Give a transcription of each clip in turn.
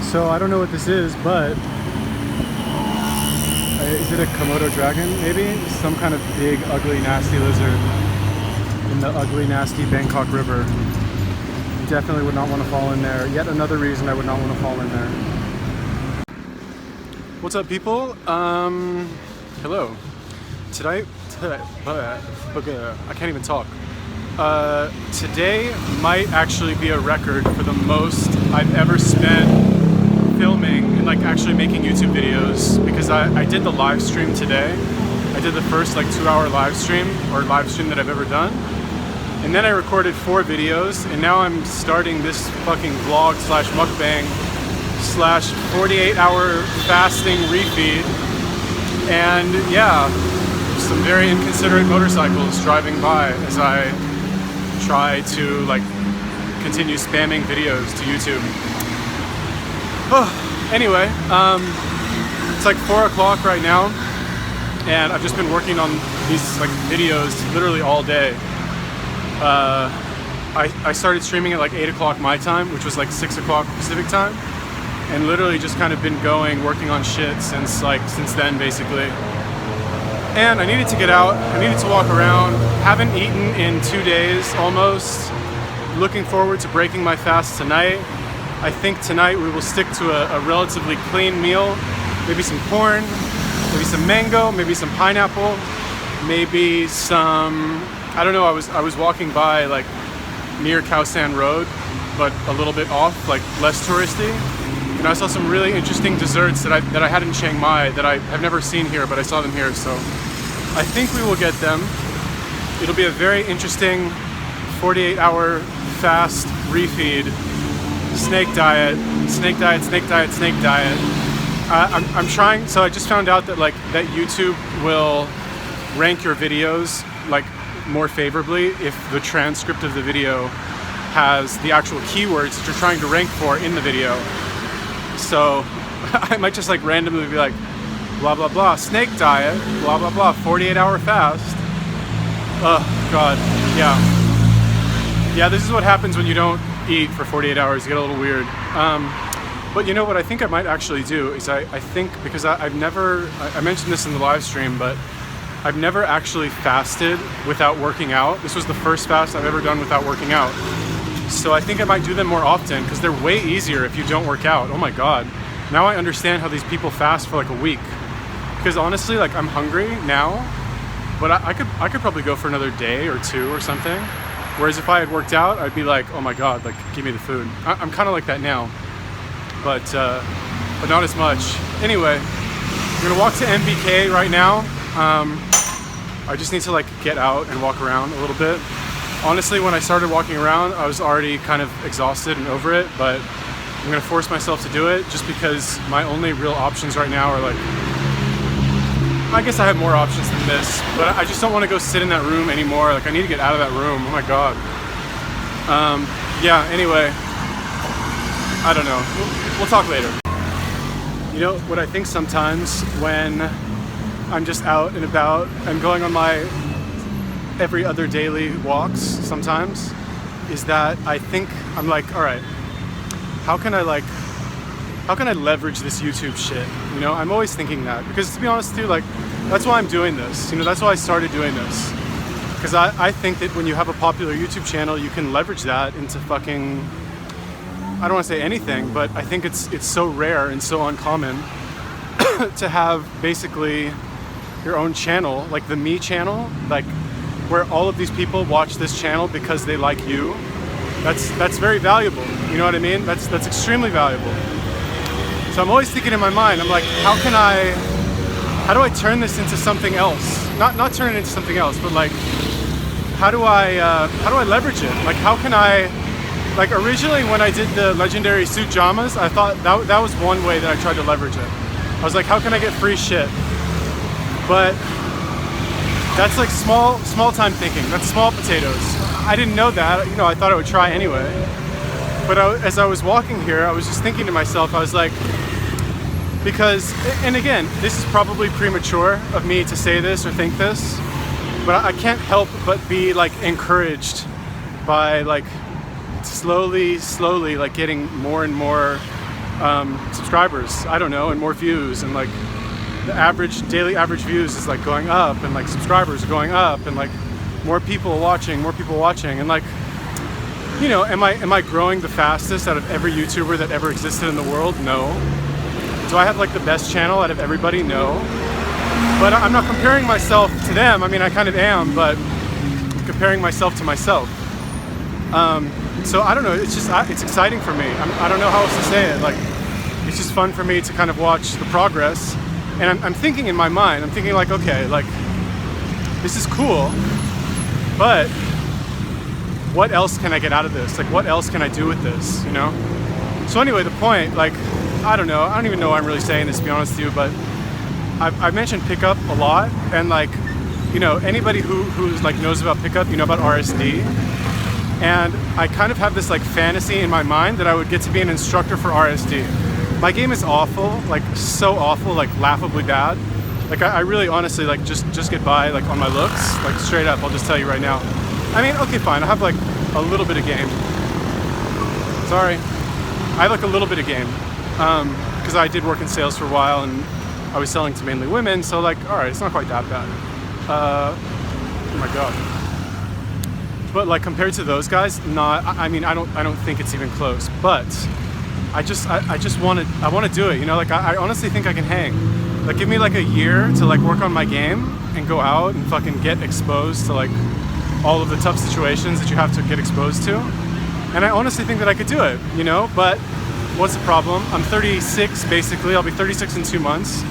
So I don't know what this is, but is it a Komodo dragon? Maybe some kind of big, ugly, nasty lizard in the ugly, nasty Bangkok River. Definitely would not want to fall in there. Yet another reason I would not want to fall in there. What's up, people? Hello. Today, I can't even talk. Today might actually be a record for the most I've ever spent filming and like actually making YouTube videos, because I did the live stream today. I did the first like 2-hour live stream that I've ever done. And then I recorded 4 videos, and now I'm starting this fucking vlog slash mukbang slash 48-hour fasting refeed. And yeah, some very inconsiderate motorcycles driving by as I try to like continue spamming videos to YouTube. Anyway, it's like 4 o'clock right now, and I've just been working on these like videos literally all day. I started streaming at like 8 o'clock my time, which was like 6 o'clock Pacific time, and literally just kind of been working on shit since then basically. And I needed to get out, I needed to walk around. Haven't eaten in 2 days almost. Looking forward to breaking my fast tonight. I think tonight we will stick to a relatively clean meal. Maybe some corn, maybe some mango, maybe some pineapple, maybe some, I don't know, I was walking by like near Khao San Road, but a little bit off, like less touristy. And I saw some really interesting desserts that I had in Chiang Mai that I have never seen here, but I saw them here, so I think we will get them. It'll be a very interesting 48-hour fast refeed. Snake diet. I'm trying, so I just found out that that YouTube will rank your videos like more favorably if the transcript of the video has the actual keywords that you're trying to rank for in the video. So I might just like randomly be like blah blah blah snake diet, blah blah blah 48-hour fast. Oh god, yeah, this is what happens when you don't eat for 48 hours. You get a little weird. But you know what I think I might actually do is I think, because I mentioned this in the live stream, but I've never actually fasted without working out. This was the first fast I've ever done without working out. So I think I might do them more often, because they're way easier if you don't work out. Oh my god. Now I understand how these people fast for like a week. Because honestly, like I'm hungry now, but I could probably go for another day or 2 or something. Whereas if I had worked out, I'd be like, oh my god, like give me the food. I'm kind of like that now, but not as much. Anyway, I'm gonna walk to MBK right now. I just need to like get out and walk around a little bit. Honestly, when I started walking around, I was already kind of exhausted and over it, but I'm gonna force myself to do it just because my only real options right now are like, I guess I have more options than this, but I just don't want to go sit in that room anymore. Like I need to get out of that room. Oh my god. Yeah, anyway, I don't know. We'll talk later. You know what I think sometimes when I'm just out and about and going on my every other daily walks sometimes is that I think I'm like, all right, how can I leverage this YouTube shit? You know, I'm always thinking that, because to be honest with you, like, that's why I'm doing this. You know, that's why I started doing this. Because I think that when you have a popular YouTube channel, you can leverage that into fucking, I don't want to say anything, but I think it's so rare and so uncommon to have basically your own channel, like the me channel, like where all of these people watch this channel because they like you. That's very valuable. You know what I mean? That's extremely valuable. So I'm always thinking in my mind, I'm like, how do I turn this into something else? Not turn it into something else, but like, how do I leverage it? Like, how can I, like originally when I did the legendary suit jamas, I thought that was one way that I tried to leverage it. I was like, how can I get free shit? But that's like small time thinking. That's small potatoes. I didn't know that. You know, I thought I would try anyway. But as I was walking here, I was just thinking to myself, I was like, because, and again, this is probably premature of me to say this or think this, but I can't help but be like encouraged by like slowly like getting more and more subscribers, I don't know, and more views, and like the daily average views is like going up, and like subscribers are going up, and like more people watching, and like, you know, am I growing the fastest out of every YouTuber that ever existed in the world? No. Do I have like the best channel out of everybody? No. But I'm not comparing myself to them. I mean, I kind of am, but I'm comparing myself to myself. So I don't know, it's just, it's exciting for me. I don't know how else to say it. Like, it's just fun for me to kind of watch the progress. And I'm thinking in my mind, I'm thinking like, okay, like, this is cool, but what else can I get out of this? Like, what else can I do with this, you know? So anyway, the point, like, I don't know, I don't even know why I'm really saying this, to be honest with you, but I've mentioned pickup a lot, and like, you know, anybody who's like knows about pickup, you know about RSD. And I kind of have this like fantasy in my mind that I would get to be an instructor for RSD. My game is awful, like so awful, like laughably bad. Like I really honestly like just get by like on my looks, like straight up, I'll just tell you right now. I mean, okay, fine, I have like a little bit of game. Sorry. I have like a little bit of game. Because I did work in sales for a while and I was selling to mainly women, so like, all right, it's not quite that bad. Oh my God. But like compared to those guys, not. I mean, I don't think it's even close. But I want to do it. You know, like I honestly think I can hang. Like give me like a year to like work on my game and go out and fucking get exposed to like all of the tough situations that you have to get exposed to. And I honestly think that I could do it. You know, but what's the problem? I'm 36 basically. I'll be 36 in 2 months.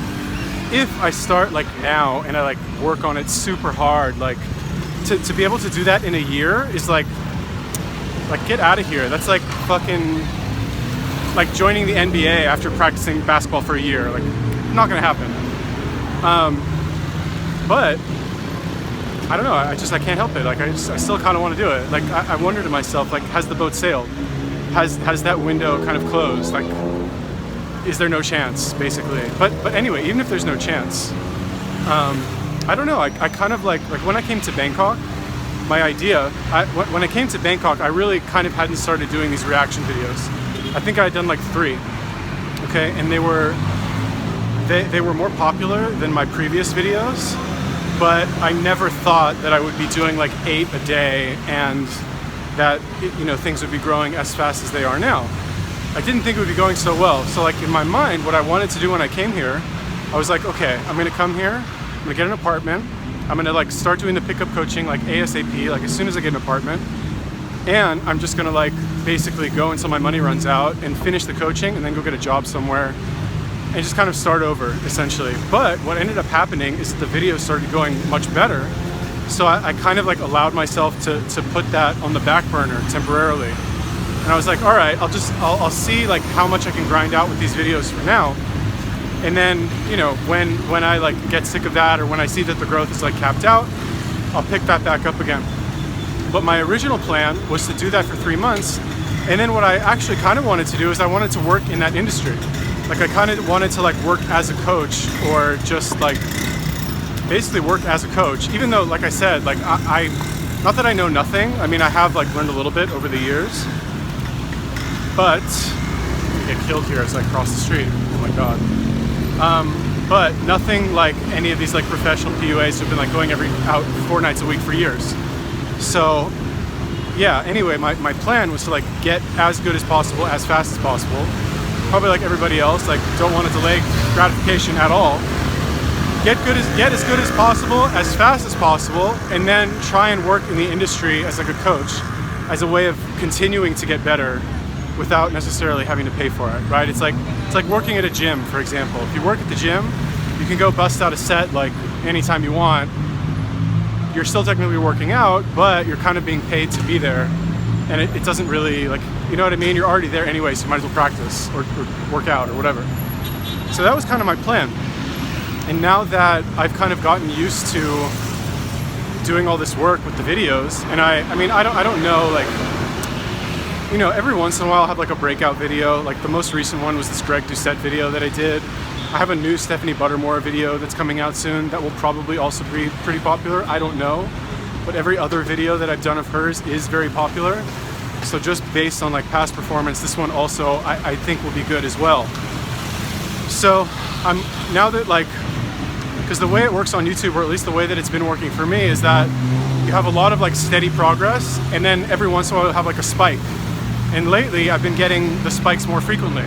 If I start like now and I like work on it super hard, like. To be able to do that in a year is like get out of here. That's like fucking like joining the NBA after practicing basketball for a year. Like, not gonna happen. But I don't know. I can't help it. Like I still kind of want to do it. Like I wonder to myself, like, has the boat sailed? Has that window kind of closed? Like, is there no chance, basically? But anyway, even if there's no chance. I don't know, I kind of like when I came to Bangkok, my idea, when I came to Bangkok, I really kind of hadn't started doing these reaction videos. I think I had done like 3, okay? And they were more popular than my previous videos, but I never thought that I would be doing like 8 a day and that, you know, things would be growing as fast as they are now. I didn't think it would be going so well. So like in my mind, what I wanted to do when I came here, I was like, okay, I'm gonna come here, I'm gonna get an apartment. I'm gonna like start doing the pickup coaching like ASAP, like as soon as I get an apartment. And I'm just gonna like basically go until my money runs out and finish the coaching and then go get a job somewhere and just kind of start over essentially. But what ended up happening is that the videos started going much better. So I kind of like allowed myself to put that on the back burner temporarily. And I was like, all right, I'll see like how much I can grind out with these videos for now. And then, you know, when I like get sick of that or when I see that the growth is like capped out, I'll pick that back up again. But my original plan was to do that for 3 months. And then what I actually kind of wanted to do is I wanted to work in that industry. Like I kind of wanted to like work as a coach or just like basically work as a coach. Even though, like I said, like I not that I know nothing. I mean, I have like learned a little bit over the years. But I get killed here as I cross the street. Oh my God. But nothing like any of these like professional PUAs who've been like going out 4 nights a week for years. So yeah, anyway, my plan was to like get as good as possible, as fast as possible. Probably like everybody else, like don't want to delay gratification at all. Get as good as possible, as fast as possible, and then try and work in the industry as like a coach, as a way of continuing to get better without necessarily having to pay for it, right? It's like working at a gym, for example. If you work at the gym, you can go bust out a set like anytime you want. You're still technically working out, but you're kind of being paid to be there. And it doesn't really, like, you know what I mean? You're already there anyway, so you might as well practice or work out or whatever. So that was kind of my plan. And now that I've kind of gotten used to doing all this work with the videos, and I mean, I don't know, like, you know, every once in a while I'll have like a breakout video. Like the most recent one was this Greg Doucette video that I did. I have a new Stephanie Buttermore video that's coming out soon that will probably also be pretty popular. I don't know, but every other video that I've done of hers is very popular. So just based on like past performance, this one also I think will be good as well. So I'm now that like, because the way it works on YouTube, or at least the way that it's been working for me, is that you have a lot of like steady progress, and then every once in a while you'll have like a spike. And lately I've been getting the spikes more frequently.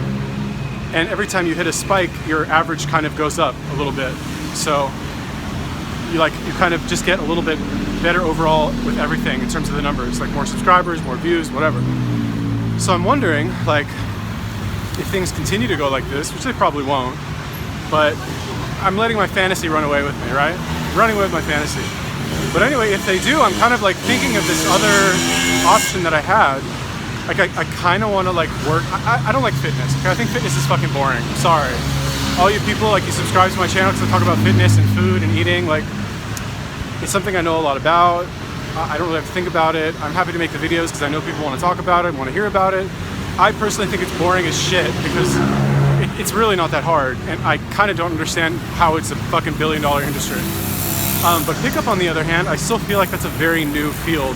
And every time you hit a spike, your average kind of goes up a little bit. So you kind of just get a little bit better overall with everything in terms of the numbers, like more subscribers, more views, whatever. So I'm wondering, like, if things continue to go like this, which they probably won't, but I'm letting my fantasy run away with me, right? Running away with my fantasy. But anyway, if they do, I'm kind of like thinking of this other option that I had. Like I kind of want to like work. I don't like fitness. Okay? I think fitness is fucking boring. I'm sorry. All you people, like, you subscribe to my channel because I talk about fitness and food and eating. Like, it's something I know a lot about. I don't really have to think about it. I'm happy to make the videos because I know people want to talk about it, want to hear about it. I personally think it's boring as shit because it's really not that hard, and I kind of don't understand how it's a fucking billion-dollar industry. But pickup, on the other hand, I still feel like that's a very new field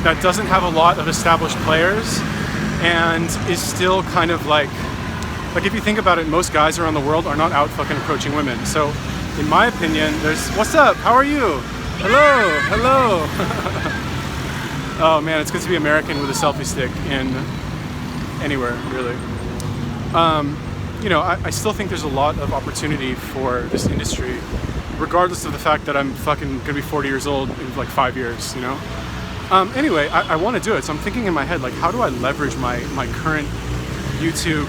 that doesn't have a lot of established players and is still kind of like if you think about it, most guys around the world are not out fucking approaching women. So in my opinion, what's up? How are you? Hello, hello. Oh man, it's good to be American with a selfie stick in anywhere, really. You know, I still think there's a lot of opportunity for this industry, regardless of the fact that I'm fucking gonna be 40 years old in like 5 years, you know? Anyway, I want to do it, so I'm thinking in my head, like, how do I leverage my current YouTube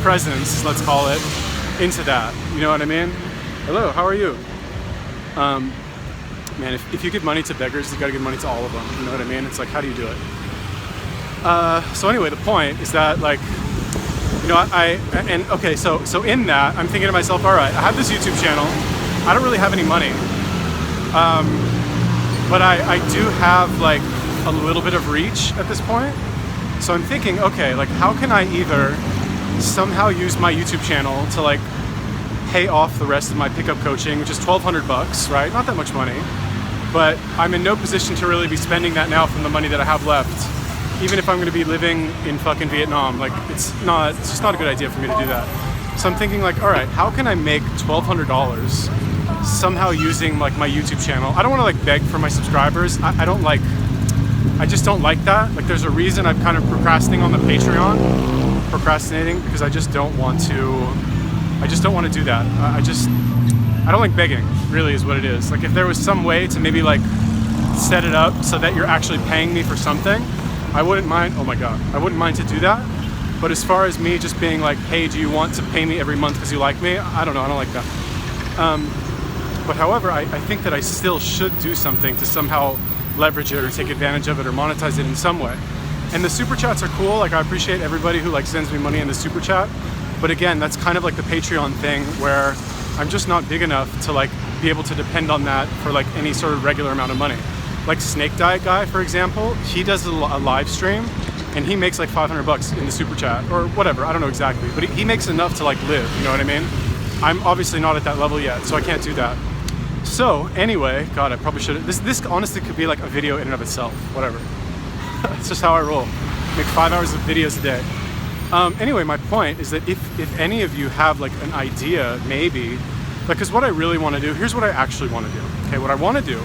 presence, let's call it, into that? You know what I mean? Hello, how are you? Man, if you give money to beggars, you gotta give money to all of them. You know what I mean? It's like, how do you do it? So anyway, the point is that, like, you know, okay, so in that, I'm thinking to myself, all right, I have this YouTube channel. I don't really have any money. But I do have like a little bit of reach at this point. So I'm thinking, okay, like, how can I either somehow use my YouTube channel to like pay off the rest of my pickup coaching, which is $1,200, right? Not that much money, but I'm in no position to really be spending that now from the money that I have left. Even if I'm going to be living in fucking Vietnam, like, it's just not a good idea for me to do that. So I'm thinking, like, all right, how can I make $1,200 somehow using like my YouTube channel? I don't want to like beg for my subscribers. I just don't like that. Like, there's a reason I'm kind of procrastinating on the Patreon, because I just don't want to do that. I don't like begging, really, is what it is. Like, if there was some way to maybe like set it up so that you're actually paying me for something, I wouldn't mind. Oh my God, I wouldn't mind to do that. But as far as me just being like, hey, do you want to pay me every month because you like me? I don't know, I don't like that. But however, I think that I still should do something to somehow leverage it or take advantage of it or monetize it in some way. And the super chats are cool. Like, I appreciate everybody who like sends me money in the super chat. But again, that's kind of like the Patreon thing where I'm just not big enough to like be able to depend on that for like any sort of regular amount of money. Like Snake Diet Guy, for example, he does a live stream and he makes like $500 in the super chat or whatever. I don't know exactly, but he makes enough to like live. You know what I mean? I'm obviously not at that level yet, so I can't do that. So anyway, God, I probably should. This honestly could be like a video in and of itself. Whatever. It's just how I roll. Make 5 hours of videos a day. Anyway, my point is that if any of you have like an idea, maybe, because what I really want to do, here's what I actually want to do. Okay, what I want to do,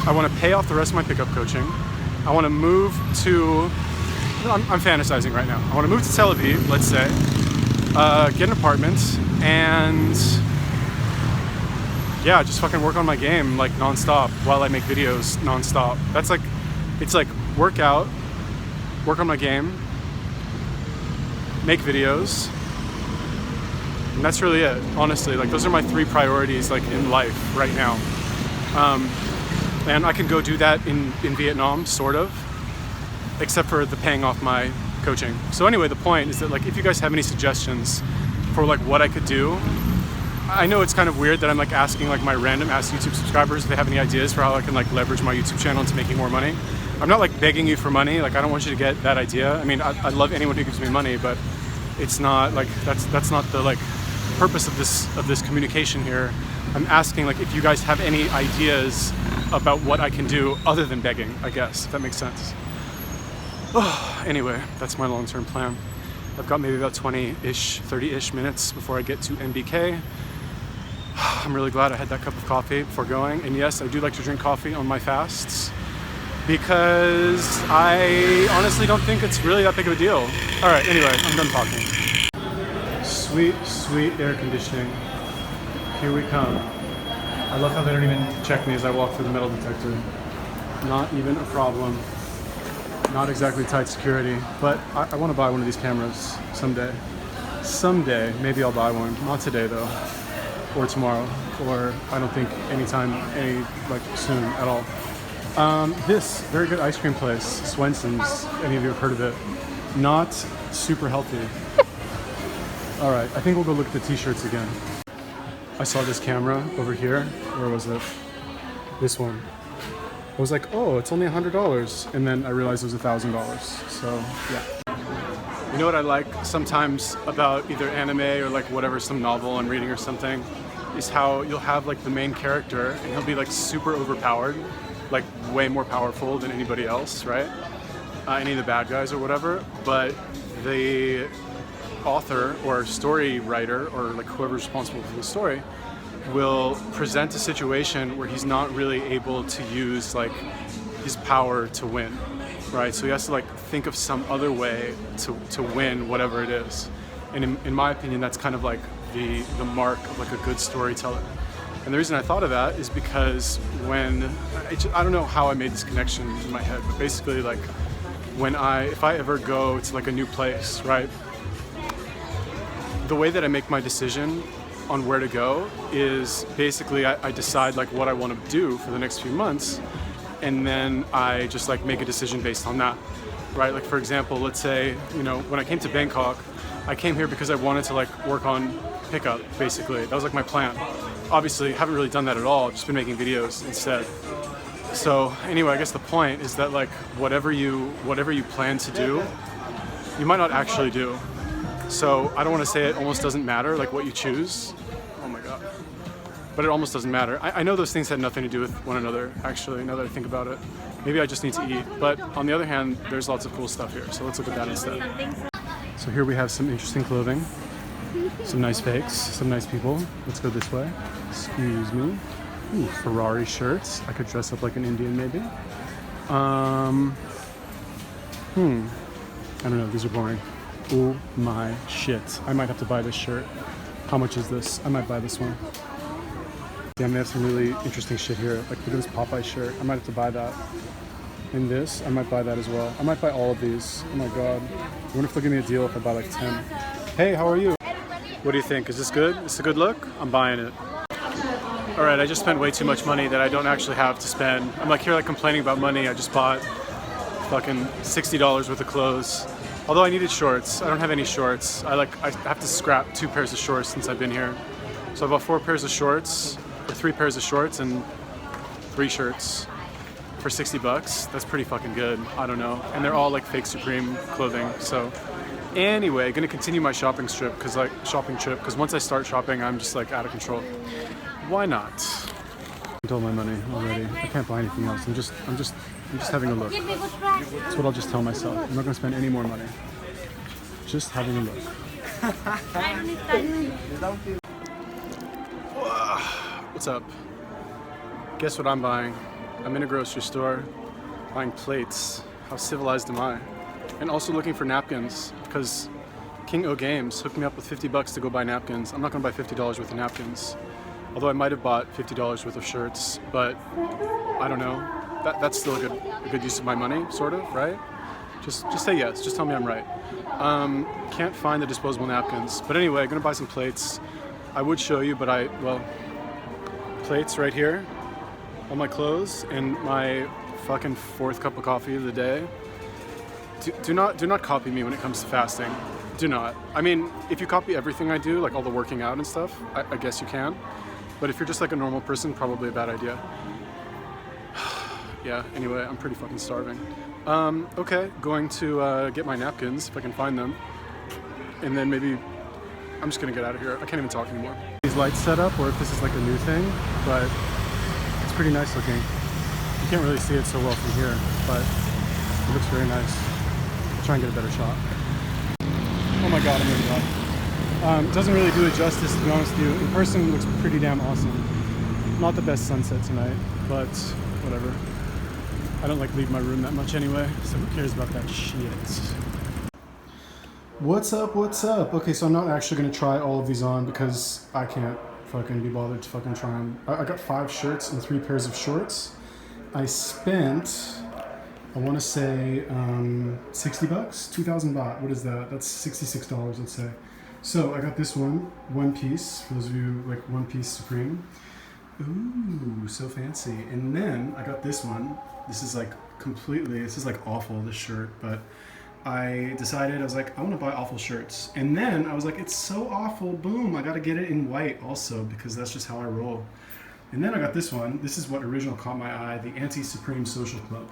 I want to pay off the rest of my pickup coaching. I want to move to, I'm fantasizing right now. I want to move to Tel Aviv, let's say, get an apartment, and yeah, just fucking work on my game like nonstop while I make videos nonstop. That's like, it's like work out, work on my game, make videos, and that's really it, honestly. Like, those are my 3 priorities like in life right now. And I can go do that in Vietnam, sort of, except for the paying off my coaching. So anyway, the point is that, like, if you guys have any suggestions for like what I could do, I know it's kind of weird that I'm like asking like my random ass YouTube subscribers if they have any ideas for how I can like leverage my YouTube channel into making more money. I'm not like begging you for money. Like, I don't want you to get that idea. I mean, I love anyone who gives me money, but it's not like, that's not the like purpose of this communication here. I'm asking like if you guys have any ideas about what I can do other than begging, I guess, if that makes sense. Anyway, that's my long-term plan. I've got maybe about 20-ish, 30-ish minutes before I get to MBK. I'm really glad I had that cup of coffee before going. And yes, I do like to drink coffee on my fasts because I honestly don't think it's really that big of a deal. All right, anyway, I'm done talking. Sweet, sweet air conditioning. Here we come. I love how they don't even check me as I walk through the metal detector. Not even a problem. Not exactly tight security, but I want to buy one of these cameras someday. Someday, maybe I'll buy one. Not today though, or tomorrow, or I don't think anytime, soon at all. This very good ice cream place, Swenson's. Any of you have heard of it? Not super healthy. All right, I think we'll go look at the t-shirts again. I saw this camera over here. Where was it? This one. I was like, oh, it's only $100, and then I realized it was $1,000. So yeah. You know what I like sometimes about either anime or like whatever, some novel I'm reading or something, is how you'll have like the main character and he'll be like super overpowered, like way more powerful than anybody else, right? Any of the bad guys or whatever, but the author or story writer or like whoever's responsible for the story will present a situation where he's not really able to use like his power to win, right? So he has to like think of some other way to win whatever it is. And in my opinion, that's kind of like the mark of like a good storyteller. And the reason I thought of that is because when, I don't know how I made this connection in my head, but basically like if I ever go to like a new place, right? The way that I make my decision on where to go is basically I decide like what I want to do for the next few months, and then I just like make a decision based on that, right? Like for example, let's say, you know, when I came to Bangkok, I came here because I wanted to like work on pickup, basically. That was like my plan. Obviously, haven't really done that at all. I've just been making videos instead. So anyway, I guess the point is that like whatever you plan to do, you might not actually do. So I don't want to say it almost doesn't matter, like what you choose. Oh my God. But it almost doesn't matter. I know those things had nothing to do with one another, actually, now that I think about it. Maybe I just need to eat. But on the other hand, there's lots of cool stuff here. So let's look at that instead. So here we have some interesting clothing, some nice fakes, some nice people. Let's go this way. Excuse me. Ooh, Ferrari shirts. I could dress up like an Indian maybe. I don't know, these are boring. Oh my shit. I might have to buy this shirt. How much is this? I might buy this one. Damn, they have some really interesting shit here. Like look at this Popeye shirt. I might have to buy that. And this, I might buy that as well. I might buy all of these. Oh my God. I wonder if they'll give me a deal if I buy like 10. Hey, how are you? What do you think? Is this good? Is this a good look? I'm buying it. All right, I just spent way too much money that I don't actually have to spend. I'm like here like complaining about money. I just bought fucking $60 worth of clothes. Although I needed shorts. I don't have any shorts. I have to scrap 2 pairs of shorts since I've been here. So I bought 4 pairs of shorts, or 3 pairs of shorts and 3 shirts for $60. That's pretty fucking good. I don't know. And they're all like fake Supreme clothing. So anyway, gonna continue my shopping trip because once I start shopping, I'm just like out of control. Why not? I spent all my money already. I can't buy anything else. I'm just having a look. That's what I'll just tell myself. I'm not gonna spend any more money. Just having a look. What's up? Guess what I'm buying? I'm in a grocery store buying plates. How civilized am I? And also looking for napkins because King O Games hooked me up with $50 to go buy napkins. I'm not gonna buy $50 worth of napkins. Although I might have bought $50 worth of shirts, but I don't know. That's still a good use of my money, sort of, right? Just say yes. Just tell me I'm right. Can't find the disposable napkins. But anyway, I'm gonna buy some plates. I would show you, but plates right here on my clothes and my fucking 4th cup of coffee of the day. Do not copy me when it comes to fasting. Do not. I mean, if you copy everything I do, like all the working out and stuff, I guess you can. But if you're just like a normal person, probably a bad idea. Yeah, anyway, I'm pretty fucking starving. Okay, going to get my napkins, if I can find them. And then maybe, I'm just gonna get out of here. I can't even talk anymore. These lights set up, or if this is like a new thing, but it's pretty nice looking. You can't really see it so well from here, but it looks very nice. Try and get a better shot. Oh my god, I'm really glad. Doesn't really do it justice, to be honest with you. In person, it looks pretty damn awesome. Not the best sunset tonight, but whatever. I don't like leave my room that much anyway, so who cares about that shit? What's up, what's up? Okay, so I'm not actually gonna try all of these on because I can't fucking be bothered to fucking try them. I got 5 shirts and 3 pairs of shorts. I spent, I want to say 60 bucks, 2,000 baht. What is that? That's $66, let's say. So I got this one piece, for those of you like One Piece Supreme. Ooh, so fancy. And then I got this one. This is like completely, this is like awful, this shirt, but I decided, I was like, I want to buy awful shirts. And then I was like, it's so awful, boom, I got to get it in white also because that's just how I roll. And then I got this one. This is what original caught my eye, the Anti-Supreme Social Club.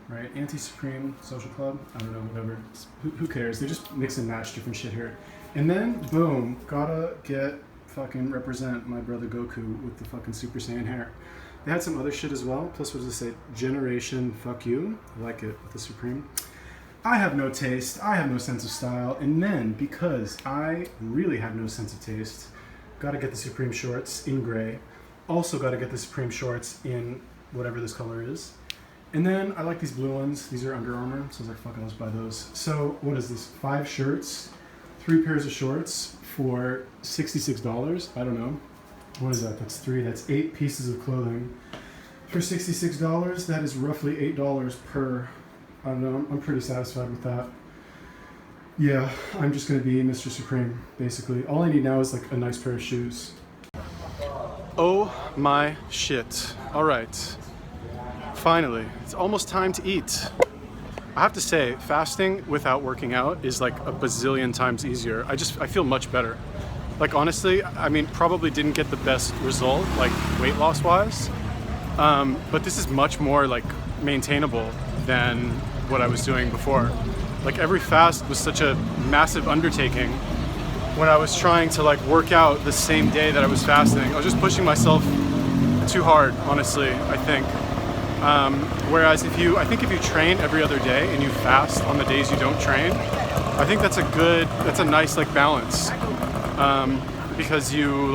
Right, Anti-Supreme Social Club, I don't know, whatever. Who cares? They just mix and match different shit here. And then, boom, gotta get fucking represent my brother Goku with the fucking Super Saiyan hair. They had some other shit as well. Plus, what does it say? Generation fuck you. I like it with the Supreme. I have no taste. I have no sense of style. And then, because I really have no sense of taste, gotta get the Supreme shorts in gray. Also gotta get the Supreme shorts in whatever this color is. And then I like these blue ones. These are Under Armour, so I was like, fuck it, I'll just buy those. So what is this? 5 shirts, 3 pairs of shorts for $66. I don't know. What is that? That's 3. That's 8 pieces of clothing for $66. That is roughly $8 per. I don't know. I'm pretty satisfied with that. Yeah, I'm just gonna be Mr. Supreme, basically. All I need now is like a nice pair of shoes. Oh my shit. All right. Finally, it's almost time to eat. I have to say, fasting without working out is like a bazillion times easier. I feel much better. Like honestly, I mean, probably didn't get the best result, like weight loss wise, but this is much more like maintainable than what I was doing before. Like every fast was such a massive undertaking. When I was trying to like work out the same day that I was fasting, I was just pushing myself too hard, honestly, I think. Whereas if you train every other day and you fast on the days you don't train, I think that's a nice like balance. Because you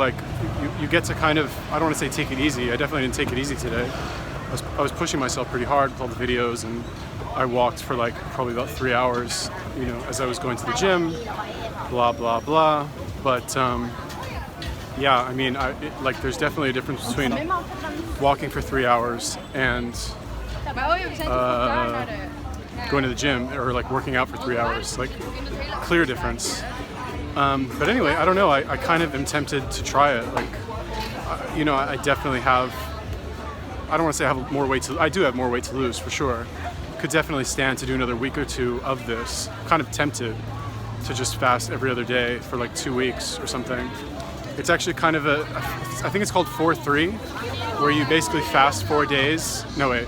get to kind of, I don't want to say take it easy. I definitely didn't take it easy today. I was pushing myself pretty hard with all the videos, and I walked for like probably about 3 hours, you know, as I was going to the gym, blah, blah, blah. But, yeah, I mean, like there's definitely a difference between walking for 3 hours and going to the gym, or like working out for 3 hours, like clear difference. But anyway, I don't know, I kind of am tempted to try it. Like, you know, I definitely have, I don't want to say I have more weight I do have more weight to lose for sure. Could definitely stand to do another week or 2 of this. Kind of tempted to just fast every other day for like 2 weeks or something. It's actually kind of I think it's called 4-3, where you basically fast 4 days. No, wait.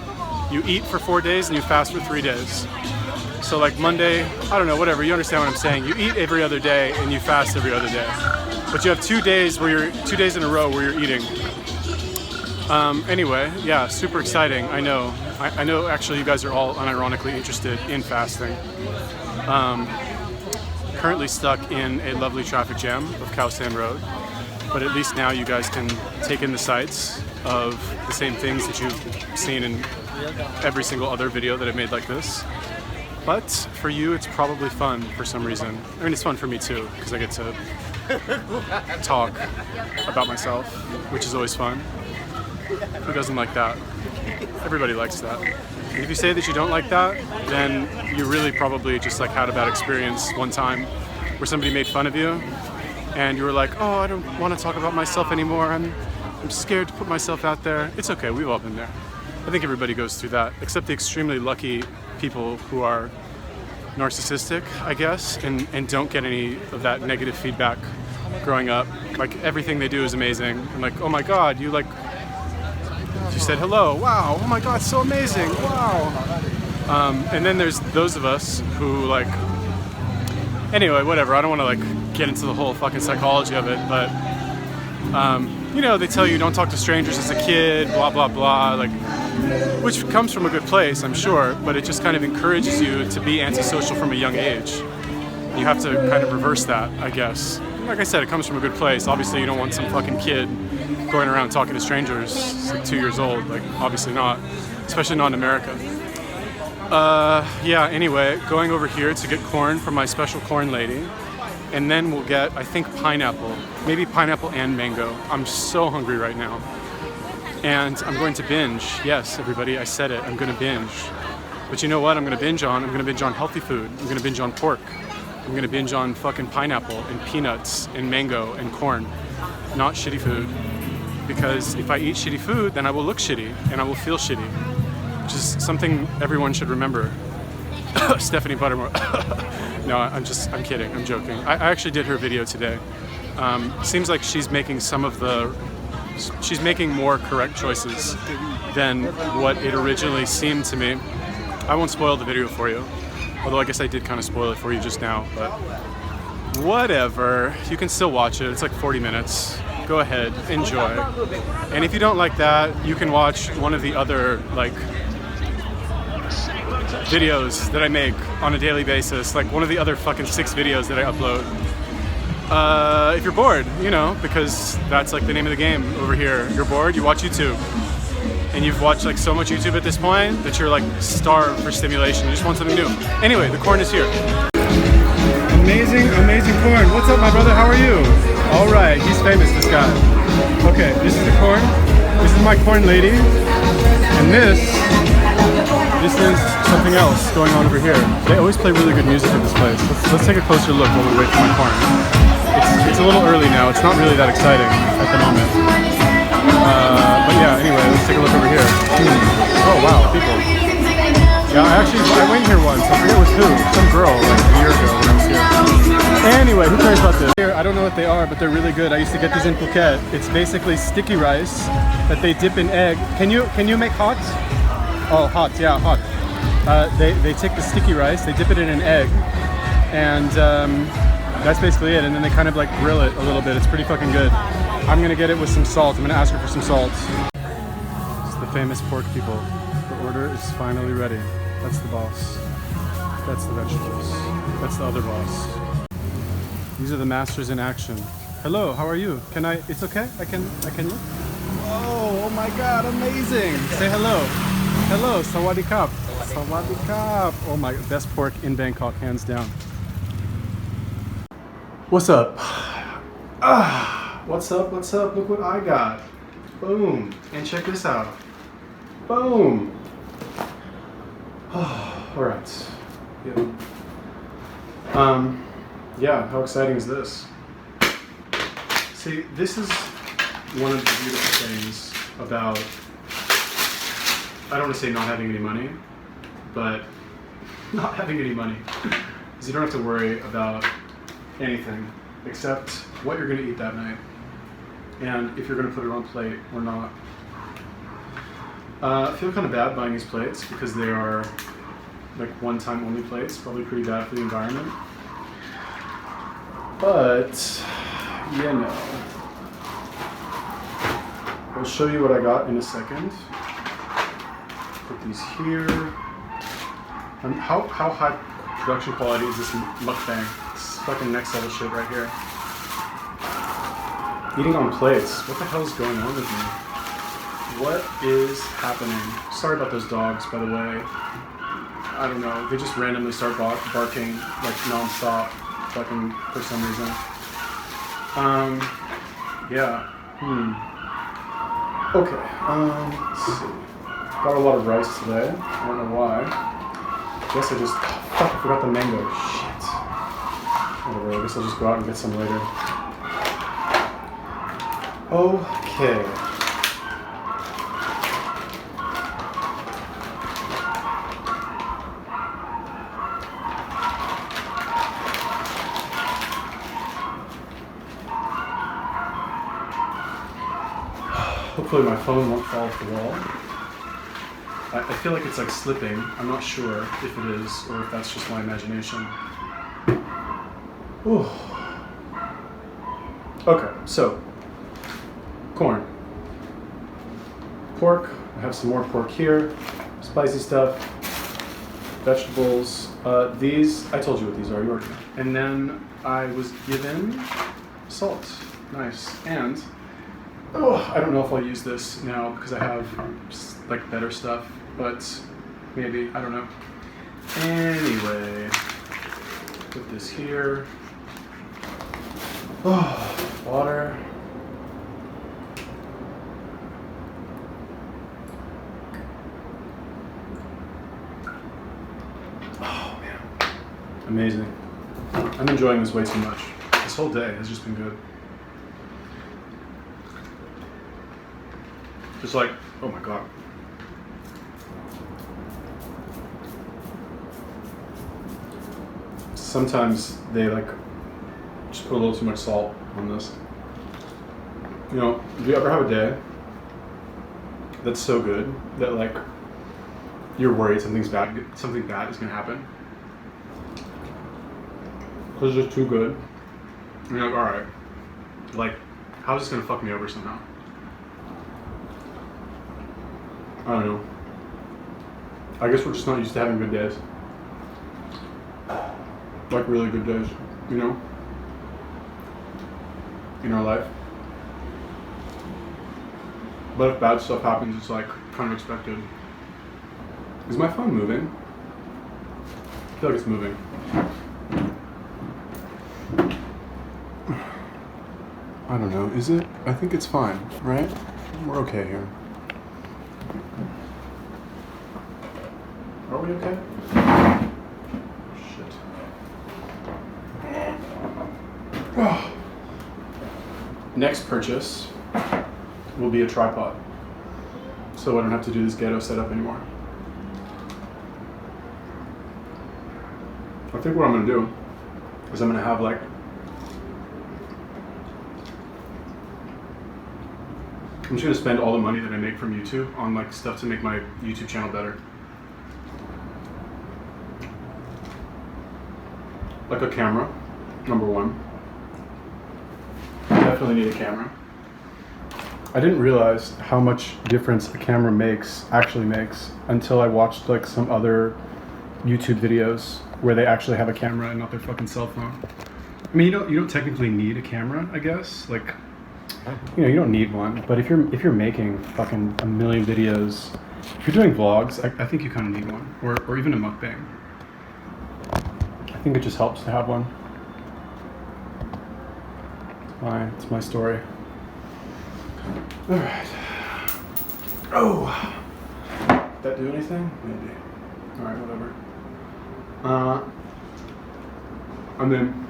You eat for 4 days and you fast for 3 days. So like Monday, I don't know, whatever, you understand what I'm saying. You eat every other day and you fast every other day. But you have 2 days where 2 days in a row where you're eating. Anyway, yeah, super exciting, I know. I know actually you guys are all unironically interested in fasting. Currently stuck in a lovely traffic jam of Khao San Road. But at least now you guys can take in the sights of the same things that you've seen in every single other video that I've made like this. But for you, it's probably fun for some reason. I mean, it's fun for me too, because I get to talk about myself, which is always fun. Who doesn't like that? Everybody likes that. And if you say that you don't like that, then you really probably just like had a bad experience one time where somebody made fun of you and you were like, oh, I don't want to talk about myself anymore. I'm scared to put myself out there. It's okay, we've all been there. I think everybody goes through that, except the extremely lucky people who are narcissistic, I guess, and don't get any of that negative feedback growing up. Like everything they do is amazing. And like, oh my God, you said hello, wow, oh my God, so amazing, wow. And then there's those of us who like, anyway, whatever, I don't want to like get into the whole fucking psychology of it, but you know, they tell you don't talk to strangers as a kid, blah, blah, blah, like, which comes from a good place, I'm sure, but it just kind of encourages you to be antisocial from a young age. You have to kind of reverse that, I guess. Like I said, it comes from a good place. Obviously, you don't want some fucking kid going around talking to strangers. It's like 2 years old, like, obviously not, especially not in America. Yeah, anyway, going over here to get corn from my special corn lady. And then we'll get, I think, pineapple. Maybe pineapple and mango. I'm so hungry right now. And I'm going to binge. Yes, everybody, I said it. I'm going to binge. But you know what I'm going to binge on? I'm going to binge on healthy food. I'm going to binge on pork. I'm going to binge on fucking pineapple and peanuts and mango and corn. Not shitty food. Because if I eat shitty food, then I will look shitty and I will feel shitty. Which is something everyone should remember. Stephanie Buttermore. No, I'm kidding, I'm joking. I actually did her video today. Seems like she's making she's making more correct choices than what it originally seemed to me. I won't spoil the video for you. Although I guess I did kind of spoil it for you just now, but whatever. You can still watch it, it's like 40 minutes. Go ahead, enjoy. And if you don't like that, you can watch one of the other, like, videos that I make on a daily basis, like one of the other fucking 6 videos that I upload. If you're bored, you know, because that's like the name of the game over here. You're bored, you watch YouTube. And you've watched like so much YouTube at this point that you're like starved for stimulation. You just want something new. Anyway, the corn is here. Amazing, amazing corn. What's up, my brother? How are you? All right, he's famous, this guy. Okay, this is the corn. This is my corn lady. And this is something else going on over here. They always play really good music at this place. Let's take a closer look while we wait for my corn. It's a little early now. It's not really that exciting at the moment. But yeah, anyway, let's take a look over here. Oh wow, people. Yeah, I went here once. I forget with who. Some girl like a year ago when I was here. Anyway, who cares about this? Here, I don't know what they are, but they're really good. I used to get these in Phuket. It's basically sticky rice that they dip in egg. Can you make hot? Oh, hot, yeah, hot. They take the sticky rice, they dip it in an egg, and that's basically it. And then they kind of like grill it a little bit. It's pretty fucking good. I'm gonna get it with some salt. I'm gonna ask her for some salt. It's the famous pork people. The order is finally ready. That's the boss. That's the vegetables. That's the other boss. These are the masters in action. Hello, how are you? Can I? It's okay. I can look. Oh my God, amazing! Say hello. Hello, sawadee kap. Sawadee kap. Oh my, best pork in Bangkok, hands down. What's up? What's up? What's up? Look what I got. Boom. And check this out. Boom. All right. Yeah, how exciting is this? See, this is one of the beautiful things about, I don't want to say not having any money, but not having any money is you don't have to worry about anything except what you're going to eat that night and if you're going to put it on plate or not. I feel kind of bad buying these plates because they are like one-time only plates, probably pretty bad for the environment. But, you know, I'll show you what I got in a second. Put these here. How high production quality is this mukbang? This is fucking next level shit right here. Eating on plates. What the hell is going on with me? What is happening? Sorry about those dogs, by the way. I don't know. They just randomly start barking like non-stop, fucking for some reason. Yeah. Okay. Let's see. Got a lot of rice today. I don't know why. Guess I just... fuck, I forgot the mango. Shit. Whatever, I guess I'll just go out and get some later. Okay. Hopefully my phone won't fall off the wall. I feel like it's like slipping. I'm not sure if it is or if that's just my imagination. Ooh. Okay, so corn. Pork, I have some more pork here. Spicy stuff. Vegetables. These, I told you what these are, you already know. And then I was given salt. Nice. And, I don't know if I'll use this now because I have like better stuff, but maybe, I don't know. Anyway, put this here. Water. Oh man, amazing. I'm enjoying this way too much. This whole day has just been good. Just like, oh my god. Sometimes they like just put a little too much salt on this. You know, do you ever have a day that's so good that like you're worried something bad is gonna happen? Because it's just too good. And you're like, alright, like, how is this gonna fuck me over somehow? I don't know. I guess we're just not used to having good days. Like really good days, you know? In our life. But if bad stuff happens, it's like kind of expected. Is my phone moving? I feel like it's moving. I don't know, is it? I think it's fine, right? We're okay here. Are we okay? Shit. Next purchase will be a tripod, so I don't have to do this ghetto setup anymore. I think what I'm gonna do is I'm gonna have like I'm just gonna spend all the money that I make from YouTube on like stuff to make my YouTube channel better. Like a camera, number one. I definitely need a camera. I didn't realize how much difference a camera actually makes until I watched like some other YouTube videos where they actually have a camera and not their fucking cell phone. I mean, you don't technically need a camera, I guess. Like, you know, you don't need one. But if you're making fucking a million videos, if you're doing vlogs, I think you kind of need one, or even a mukbang. I think it just helps to have one. It's my story. All right. Oh, did that do anything? Maybe. All right, whatever. And then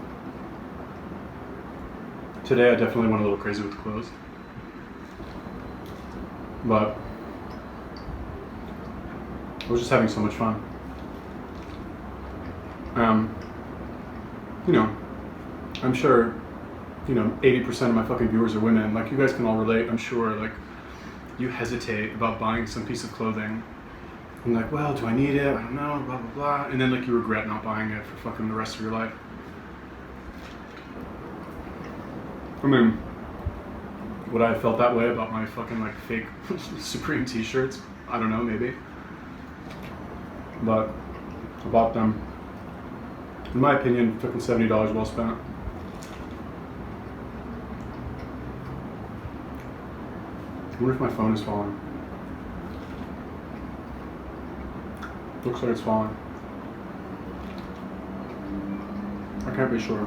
today I definitely went a little crazy with the clothes, but I was just having so much fun. You know, I'm sure, you know, 80% of my fucking viewers are women. Like, you guys can all relate, I'm sure. Like, you hesitate about buying some piece of clothing. And like, well, do I need it? I don't know, blah, blah, blah. And then like you regret not buying it for fucking the rest of your life. I mean, would I have felt that way about my fucking like fake Supreme t-shirts? I don't know, maybe. But I bought them. In my opinion, fucking $70 well spent. I wonder if my phone is falling. Looks like it's falling. I can't be sure.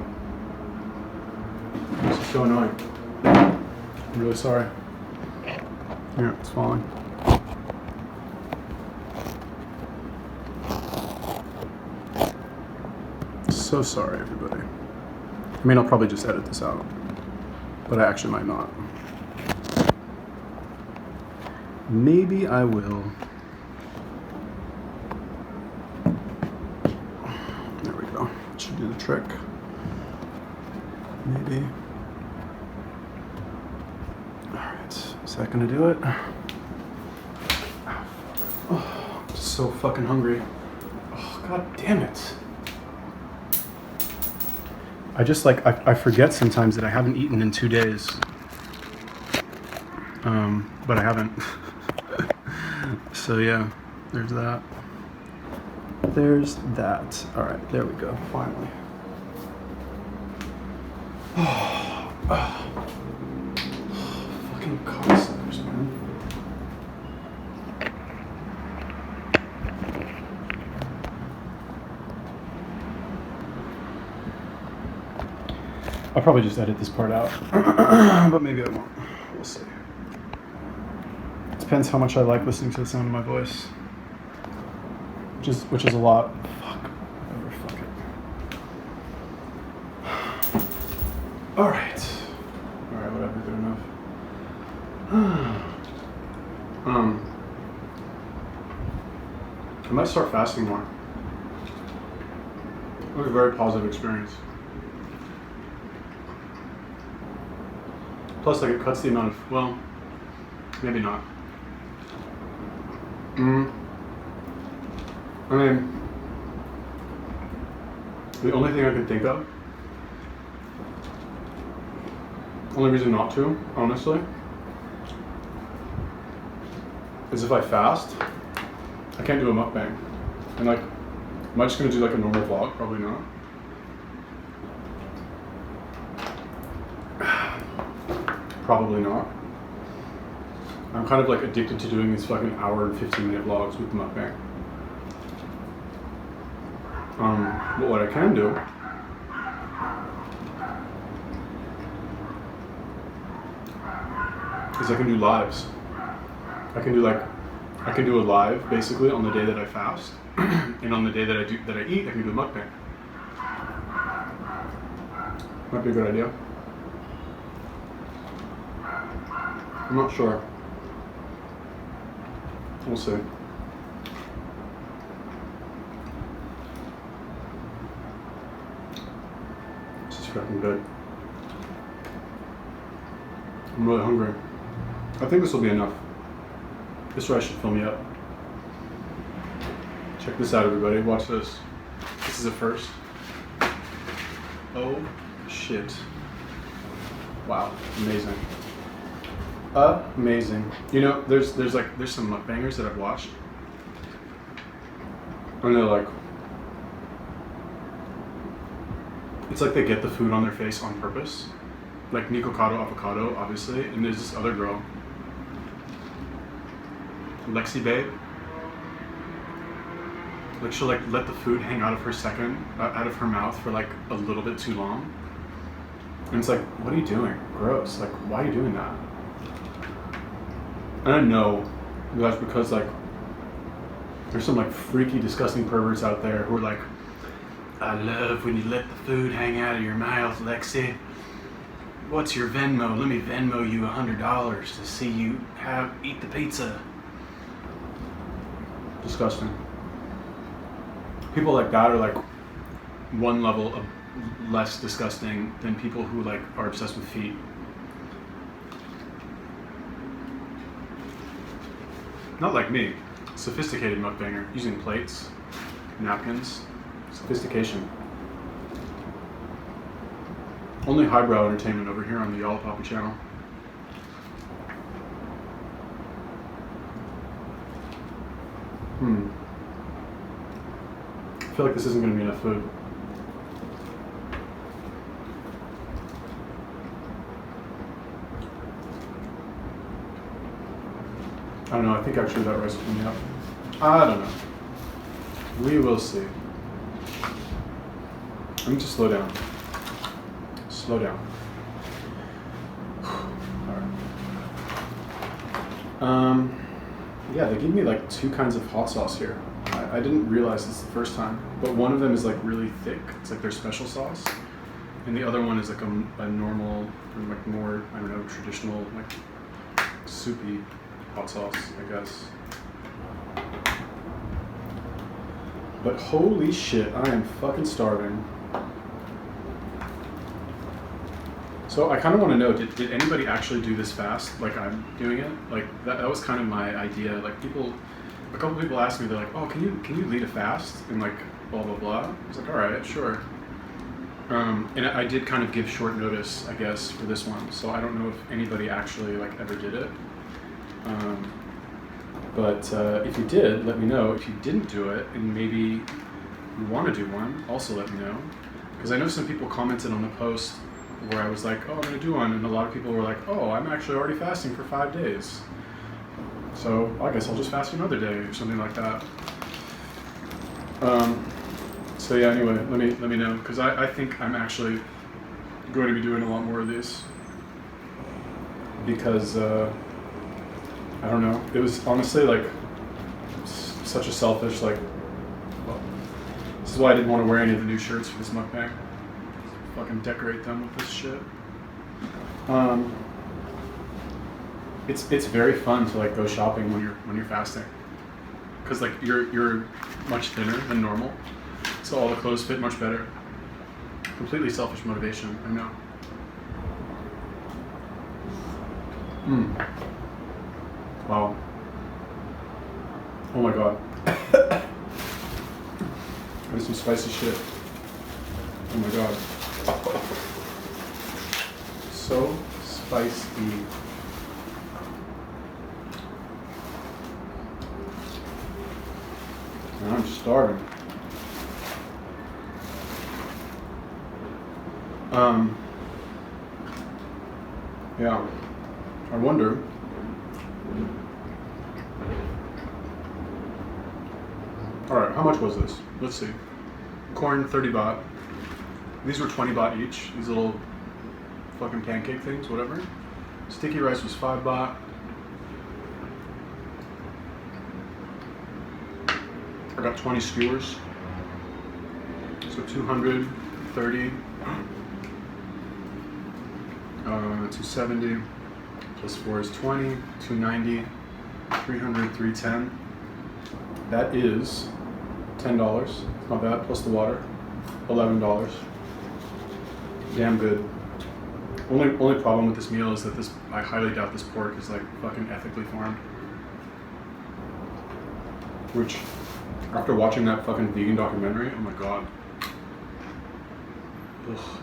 This is so annoying. I'm really sorry. Yeah, it's falling. So sorry, everybody. I mean, I'll probably just edit this out, but I actually might not. Maybe I will. There we go. Should do the trick. Maybe. Alright, is that gonna do it? Oh, I'm so fucking hungry. Oh, god damn it. I just like, I forget sometimes that I haven't eaten in 2 days. but I haven't. So yeah, there's that. There's that. All right, there we go. Finally. Fucking cocksuckers, man. I'll probably just edit this part out, but maybe I won't. We'll see. Depends how much I like listening to the sound of my voice, which is a lot. Fuck. Whatever. Fuck it. All right. Whatever. Good enough. I might start fasting more. It was a very positive experience. Plus, like, it cuts the amount of, well, maybe not. I mean, the only thing I can think of, only reason not to, honestly, is if I fast, I can't do a mukbang. And like, am I just gonna do like a normal vlog? Probably not. Probably not. I'm kind of like addicted to doing these fucking hour and 15-minute vlogs with the mukbang. But what I can do is I can do lives. I can do a live basically on the day that I fast, and on the day that I eat, I can do a mukbang. Might be a good idea. I'm not sure. We'll see. This is fucking good. I'm really hungry. I think this will be enough. This rice should fill me up. Check this out, everybody. Watch this. This is a first. Oh, shit. Wow. Amazing. Amazing. You know, there's some mukbangers that I've watched, and they're like, it's like they get the food on their face on purpose, like Nico Cotto Avocado, obviously, and there's this other girl, Lexi Babe. Like, she'll like let the food hang out of her mouth for like a little bit too long, and it's like, what are you doing? Gross. Like, why are you doing that? And I know that's because like there's some like freaky, disgusting perverts out there who are like, I love when you let the food hang out of your mouth, Lexi. What's your Venmo? Let me Venmo you $100 to see you eat the pizza. Disgusting. People like that are like one level of less disgusting than people who like are obsessed with feet. Not like me, sophisticated mukbanger, using plates, napkins, sophistication. Only highbrow entertainment over here on the Y'all Papa channel. I feel like this isn't going to be enough food. I don't know, I think actually that rice will fill me up. I don't know. We will see. I need to slow down. Slow down. Alright. Yeah, they give me like two kinds of hot sauce here. I didn't realize this the first time, but one of them is like really thick. It's like their special sauce. And the other one is like a normal, or like more, I don't know, traditional, like soupy hot sauce, I guess. But holy shit, I am fucking starving. So I kind of want to know, did anybody actually do this fast like I'm doing it? Like that was kind of my idea. Like a couple people asked me, they're like, oh, can you lead a fast? And like blah, blah, blah. I was like, all right, sure. And I did kind of give short notice, I guess, for this one, so I don't know if anybody actually like ever did it. But if you did, let me know. If you didn't do it, and maybe you want to do one, also let me know. Because I know some people commented on the post where I was like, oh, I'm going to do one, and a lot of people were like, oh, I'm actually already fasting for 5 days. So I guess I'll just fast another day or something like that. So yeah, anyway, let me know, because I think I'm actually going to be doing a lot more of these, because I don't know, it was honestly like such a selfish, like, well, this is why I didn't want to wear any of the new shirts for this mukbang. Fucking decorate them with this shit. It's very fun to like go shopping when you're fasting, because like you're much thinner than normal, so all the clothes fit much better. Completely selfish motivation, I know. Wow. Oh my god. That's some spicy shit. Oh my god. So spicy. I'm starving. Yeah. I wonder. Alright, how much was this? Let's see. Corn, 30 baht. These were 20 baht each. These little fucking pancake things, whatever. Sticky rice was 5 baht. I got 20 skewers. So 230. 270 plus 4 is 20, 290, 300, 310. That is $10. Not bad, plus the water. $11. Damn good. Only problem with this meal is that I highly doubt this pork is like fucking ethically farmed. Which, after watching that fucking vegan documentary, oh my god. Ugh.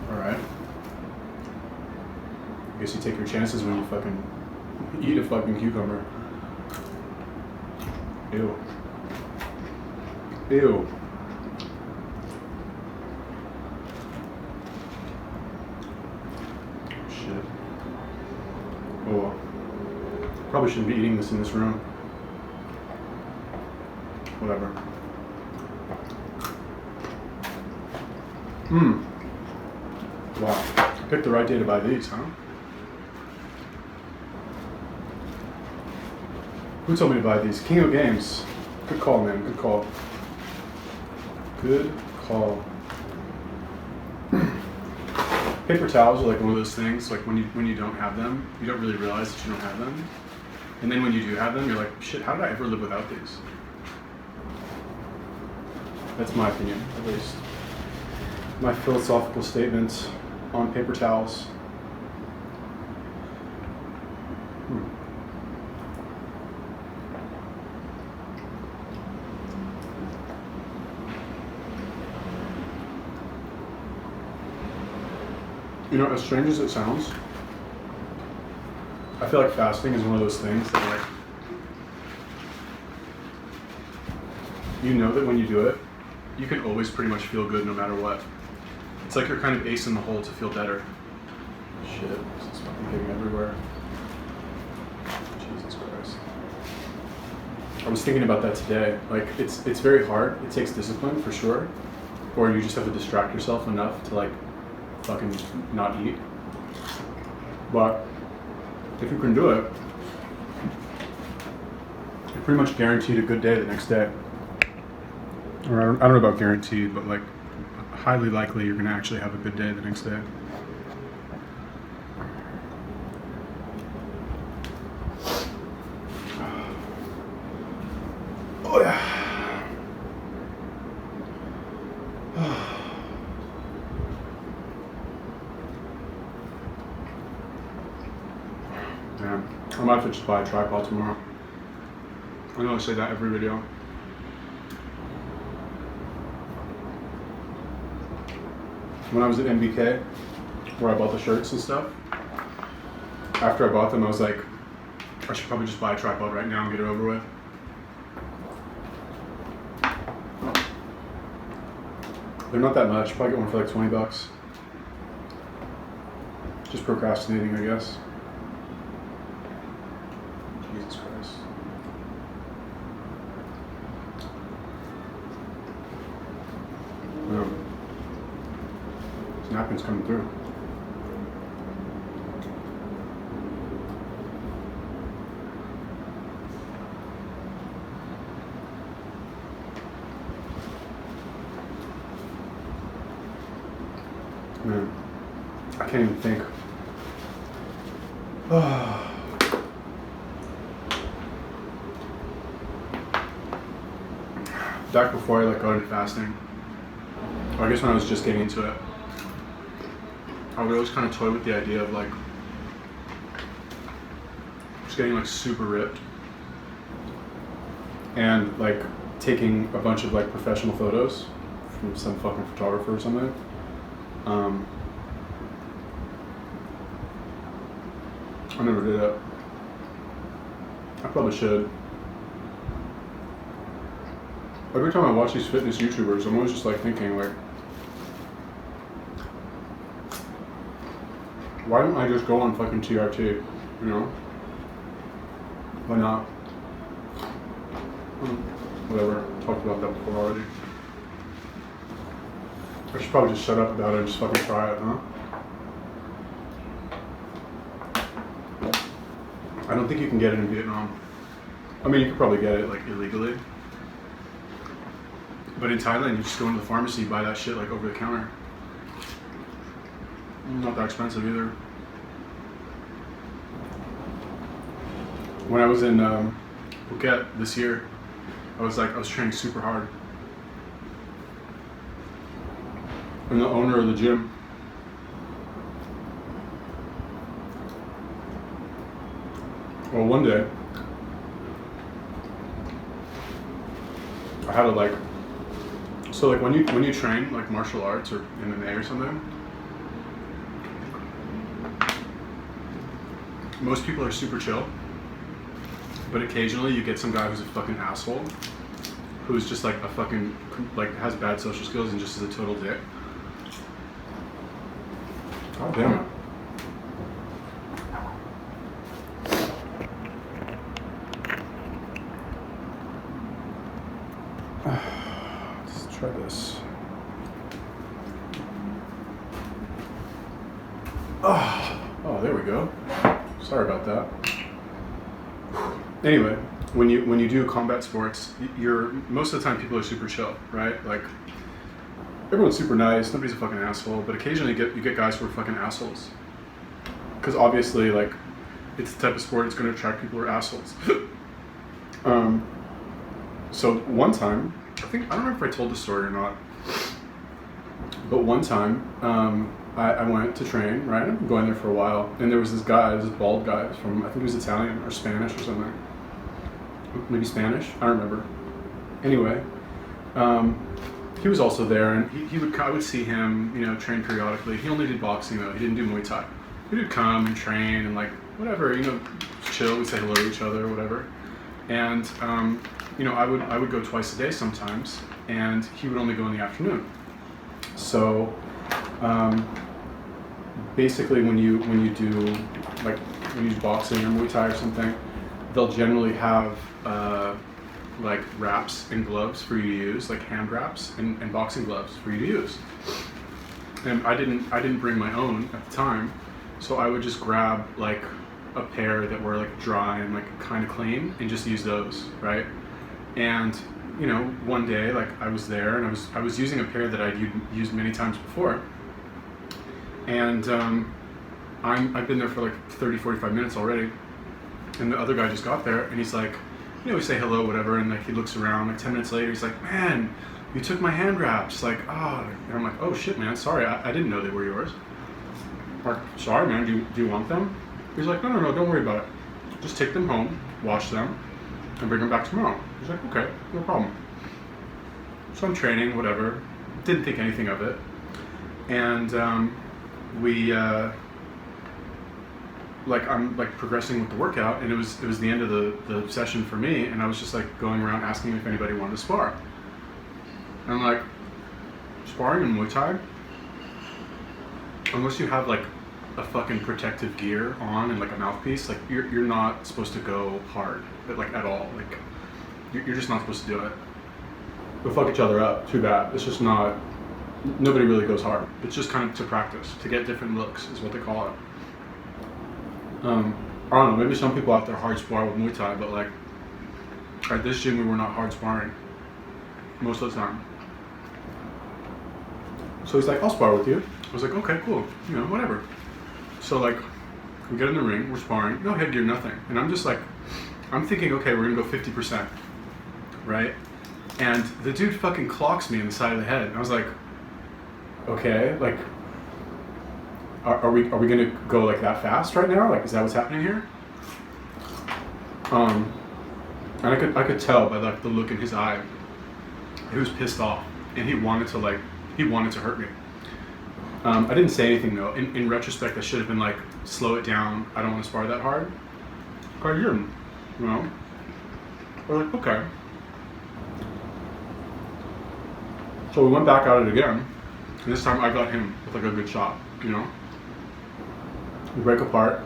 Alright. I guess you take your chances when you fucking eat a fucking cucumber. Ew. Ew. Shit. Oh well. Probably shouldn't be eating this in this room. Whatever. Wow. I picked the right day to buy these, huh? Who told me to buy these? King of Games. Good call, man. Good call. Good call. Paper towels are like one of those things, like when you don't have them, you don't really realize that you don't have them. And then when you do have them, you're like, shit, how did I ever live without these? That's my opinion, at least. My philosophical statements on paper towels. You know, as strange as it sounds, I feel like fasting is one of those things that like, you know that when you do it, you can always pretty much feel good no matter what. It's like you're kind of ace in the hole to feel better. Shit, this is fucking getting everywhere. Jesus Christ. I was thinking about that today. Like, it's very hard. It takes discipline for sure. Or you just have to distract yourself enough to like fucking not eat. But if you can do it, you're pretty much guaranteed a good day the next day. Or I don't know about guaranteed, but like highly likely you're gonna actually have a good day the next day. Oh yeah. Man, I might have to just buy a tripod tomorrow. I know I say that every video. when I was at MBK, where I bought the shirts and stuff, after I bought them, I was like, I should probably just buy a tripod right now and get it over with. They're not that much. Probably get one for like $20. Just procrastinating, I guess. Jesus Christ. This napkin's coming through. Man, I can't even think. Back before I got into fasting, or I guess when I was just getting into it, I would always kind of toy with the idea of like just getting like super ripped and like taking a bunch of like professional photos from some fucking photographer or something. I never did it. I probably should. Every time I watch these fitness YouTubers, I'm always just like thinking like, why don't I just go on fucking TRT, you know? Why not? Whatever, talked about that before already. I should probably just shut up about it and just fucking try it, huh? I don't think you can get it in Vietnam. I mean, you could probably get it like illegally. But in Thailand, you just go into the pharmacy, buy that shit like over the counter. Not that expensive either. When I was in Phuket this year, I was training super hard. And the owner of the gym, well, one day, I had to so like when you train like martial arts or MMA or something, most people are super chill, but occasionally you get some guy who's a fucking asshole, who's just like a fucking, like has bad social skills and just is a total dick. God damn it. Let's try this. Oh, there we go. Sorry about that. Anyway, when you do combat sports, most of the time people are super chill, right? Like everyone's super nice, nobody's a fucking asshole, but occasionally you get guys who are fucking assholes. Because obviously, like, it's the type of sport that's going to attract people who are assholes. So one time, I don't know if I told the story or not, but one time I went to train, right? I've been going there for a while, and there was this bald guy from, I think he was Italian or Spanish or something. Maybe Spanish, I don't remember. Anyway, he was also there, and I would see him, you know, train periodically. He only did boxing though, he didn't do Muay Thai. He would come and train and like, whatever, you know, chill, we'd say hello to each other, whatever. And, you know, I would go twice a day sometimes, and he would only go in the afternoon. So, basically when you do, like, when you do boxing or Muay Thai or something, they'll generally have, like wraps and gloves for you to use, like hand wraps and boxing gloves for you to use. And I didn't bring my own at the time, so I would just grab like a pair that were like dry and like kind of clean and just use those, right? And you know, one day like I was there and I was using a pair that I'd used many times before, and I've been there for like 30-45 minutes already, and the other guy just got there and he's like, you know, we say hello, whatever, and like he looks around, like 10 minutes later, he's like, man, you took my hand wraps, like, oh, and I'm like, oh shit, man, sorry, I didn't know they were yours. I'm like, sorry, man, do you want them? He's like, no, don't worry about it. Just take them home, wash them, and bring them back tomorrow. He's like, okay, no problem. So I'm training, whatever, didn't think anything of it. and I'm like progressing with the workout, and it was the end of the session for me, and I was just like going around asking if anybody wanted to spar. And like, sparring in Muay Thai, unless you have like a fucking protective gear on and like a mouthpiece, like you're not supposed to go hard, but like at all. Like you're just not supposed to do it. We'll fuck each other up. Too bad. It's just not. Nobody really goes hard. It's just kind of to practice, to get different looks, is what they call it. I don't know. Maybe some people out there hard spar with Muay Thai, but like at this gym we were not hard sparring most of the time. So he's like, I'll spar with you. I was like, okay, cool. You know, whatever. So like, we get in the ring, we're sparring, no headgear, nothing. And I'm just like, I'm thinking, okay, we're gonna go 50%, right? And the dude fucking clocks me in the side of the head. And I was like, okay, like, are we gonna go like that fast right now? Like, is that what's happening here? And I could tell by like the look in his eye, he was pissed off, and he wanted to hurt me. I didn't say anything though. In retrospect, I should have been like, slow it down. I don't want to spar that hard. I didn't, you know? We're like, okay. So we went back at it again. And this time I got him with like a good shot, you know? We break apart.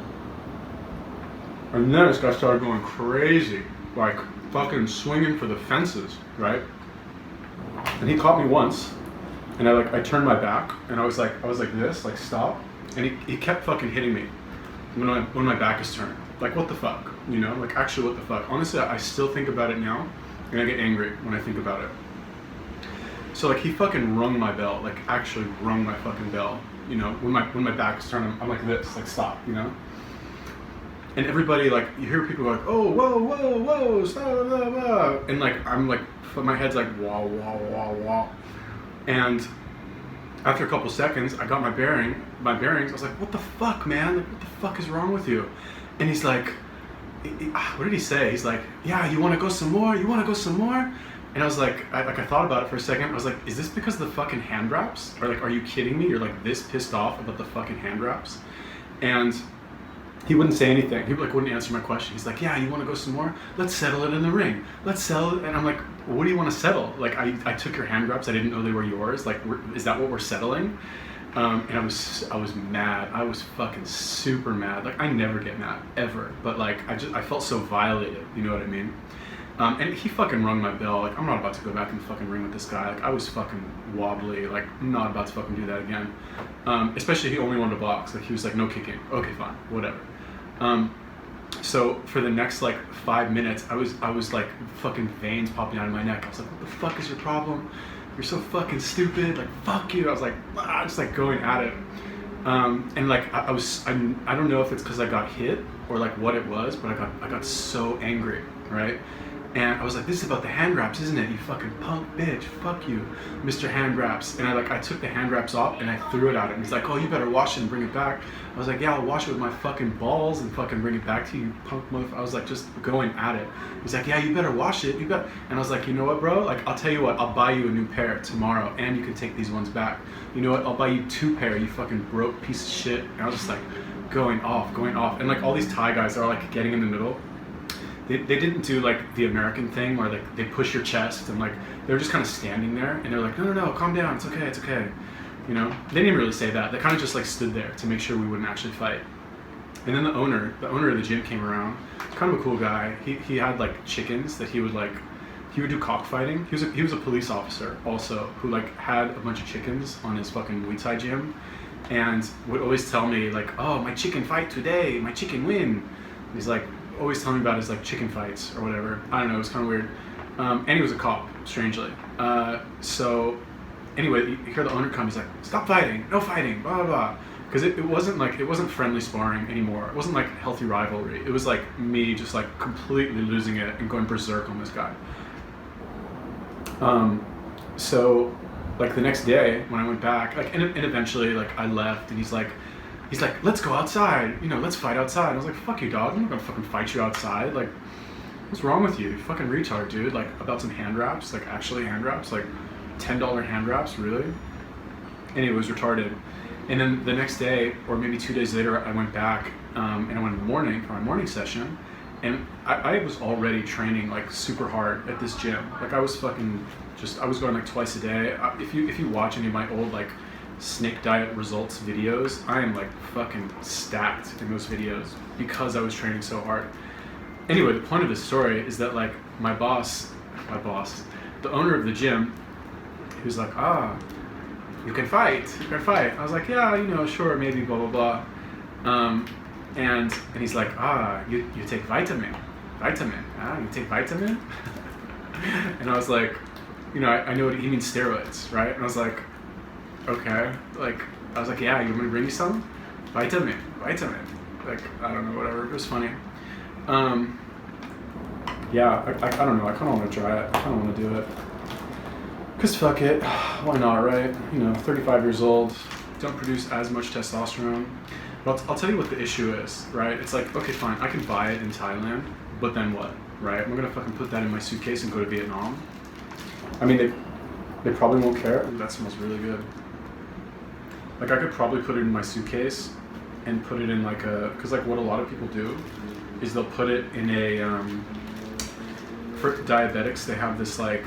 And then this guy started going crazy, like fucking swinging for the fences, right? And he caught me once. And I turned my back, and I was like this, like stop, and he kept fucking hitting me when my back is turned. Like what the fuck, you know? Like actually what the fuck? Honestly, I still think about it now, and I get angry when I think about it. So like he fucking rung my bell, like actually rung my fucking bell, you know? When my back is turned, I'm like this, like stop, you know? And everybody, like, you hear people like, oh, whoa, stop, blah, blah. And like I'm like, my head's like wah wah wah wah. And after a couple seconds, I got my bearings. I was like, what the fuck, man? Like, what the fuck is wrong with you? And he's like, what did he say? He's like, yeah, you want to go some more? You want to go some more? And I was like, I thought about it for a second. I was like, is this because of the fucking hand wraps? Or like, are you kidding me? You're like this pissed off about the fucking hand wraps? And he wouldn't say anything. He like wouldn't answer my question. He's like, yeah, you want to go some more? Let's settle it in the ring. Let's settle it. And I'm like, well, what do you want to settle? Like, I took your hand wraps. I didn't know they were yours. Like, is that what we're settling? And I was mad. I was fucking super mad. Like, I never get mad ever. But like, I felt so violated. You know what I mean? And he fucking rung my bell. Like, I'm not about to go back in the fucking ring with this guy. Like, I was fucking wobbly. Like, I'm not about to fucking do that again. Especially he only wanted to box. Like, he was like, no kicking. Okay, fine, whatever. So for the next like 5 minutes, I was like fucking veins popping out of my neck. I was like, what the fuck is your problem? You're so fucking stupid. Like, fuck you. I was like, just like going at it. And like I don't know if it's because I got hit or like what it was, but I got so angry, right? And I was like, this is about the hand wraps, isn't it? You fucking punk bitch. Fuck you, Mr. Hand Wraps. And I took the hand wraps off and I threw it at him. He's like, oh, you better wash it and bring it back. I was like, yeah, I'll wash it with my fucking balls and fucking bring it back to you, punk motherfucker. I was like, just going at it. He's like, yeah, you better wash it. You better. And I was like, you know what, bro? Like, I'll tell you what, I'll buy you a new pair tomorrow and you can take these ones back. You know what? I'll buy you 2 pair, you fucking broke piece of shit. And I was just like, going off. And like all these Thai guys are like getting in the middle. They didn't do like the American thing where like they push your chest and like they were just kind of standing there and they're like, no, calm down, it's okay. You know, they didn't even really say that. They kind of just like stood there to make sure we wouldn't actually fight. And then the owner of the gym came around. Kind of a cool guy. He had like chickens that he would do cockfighting. He was a police officer also who like had a bunch of chickens on his fucking Muay Thai gym, and would always tell me like, oh, my chicken fight today, my chicken win. And he's like always telling me about his like chicken fights or whatever. I don't know, it was kind of weird. And he was a cop, strangely. So anyway, you hear the owner come, he's like, stop fighting, no fighting, blah, blah, blah. Because it wasn't friendly sparring anymore. It wasn't like healthy rivalry. It was like me just like completely losing it and going berserk on this guy. So like the next day when I went back, like, and eventually like I left and he's like, let's go outside, you know, let's fight outside. I was like, fuck you, dog, I'm not gonna fucking fight you outside. Like, what's wrong with you? You fucking retard, dude. Like, about some hand wraps, like actually hand wraps, like $10 hand wraps, really? Anyway, it was retarded. And then the next day, or maybe 2 days later, I went back and I went in the morning for my morning session. And I was already training like super hard at this gym. Like I was fucking I was going like twice a day. If you watch any of my old like snake diet results videos, I am like fucking stacked in those videos because I was training so hard. Anyway, the point of this story is that like my boss, the owner of the gym, he was like, you can fight. I was like, yeah, sure, maybe, blah, blah, blah. And he's like, you take vitamin. You take vitamin? And I was like, I know what he means, steroids, right? And I was like, okay. Like, I was like, yeah, you want me to bring you some? Vitamin. Like, I don't know, whatever. It was funny. Yeah, I don't know. I kind of want to try it. I kind of want to do it. Because fuck it. Why not, right? 35 years old. Don't produce as much testosterone. But I'll tell you what the issue is, right? It's like, okay, fine. I can buy it in Thailand, but then what, right? I'm going to fucking put that in my suitcase and go to Vietnam. I mean, they probably won't care. Ooh, that smells really good. Like, I could probably put it in my suitcase and put it in like because like what a lot of people do is they'll put it in a, for diabetics, they have this like,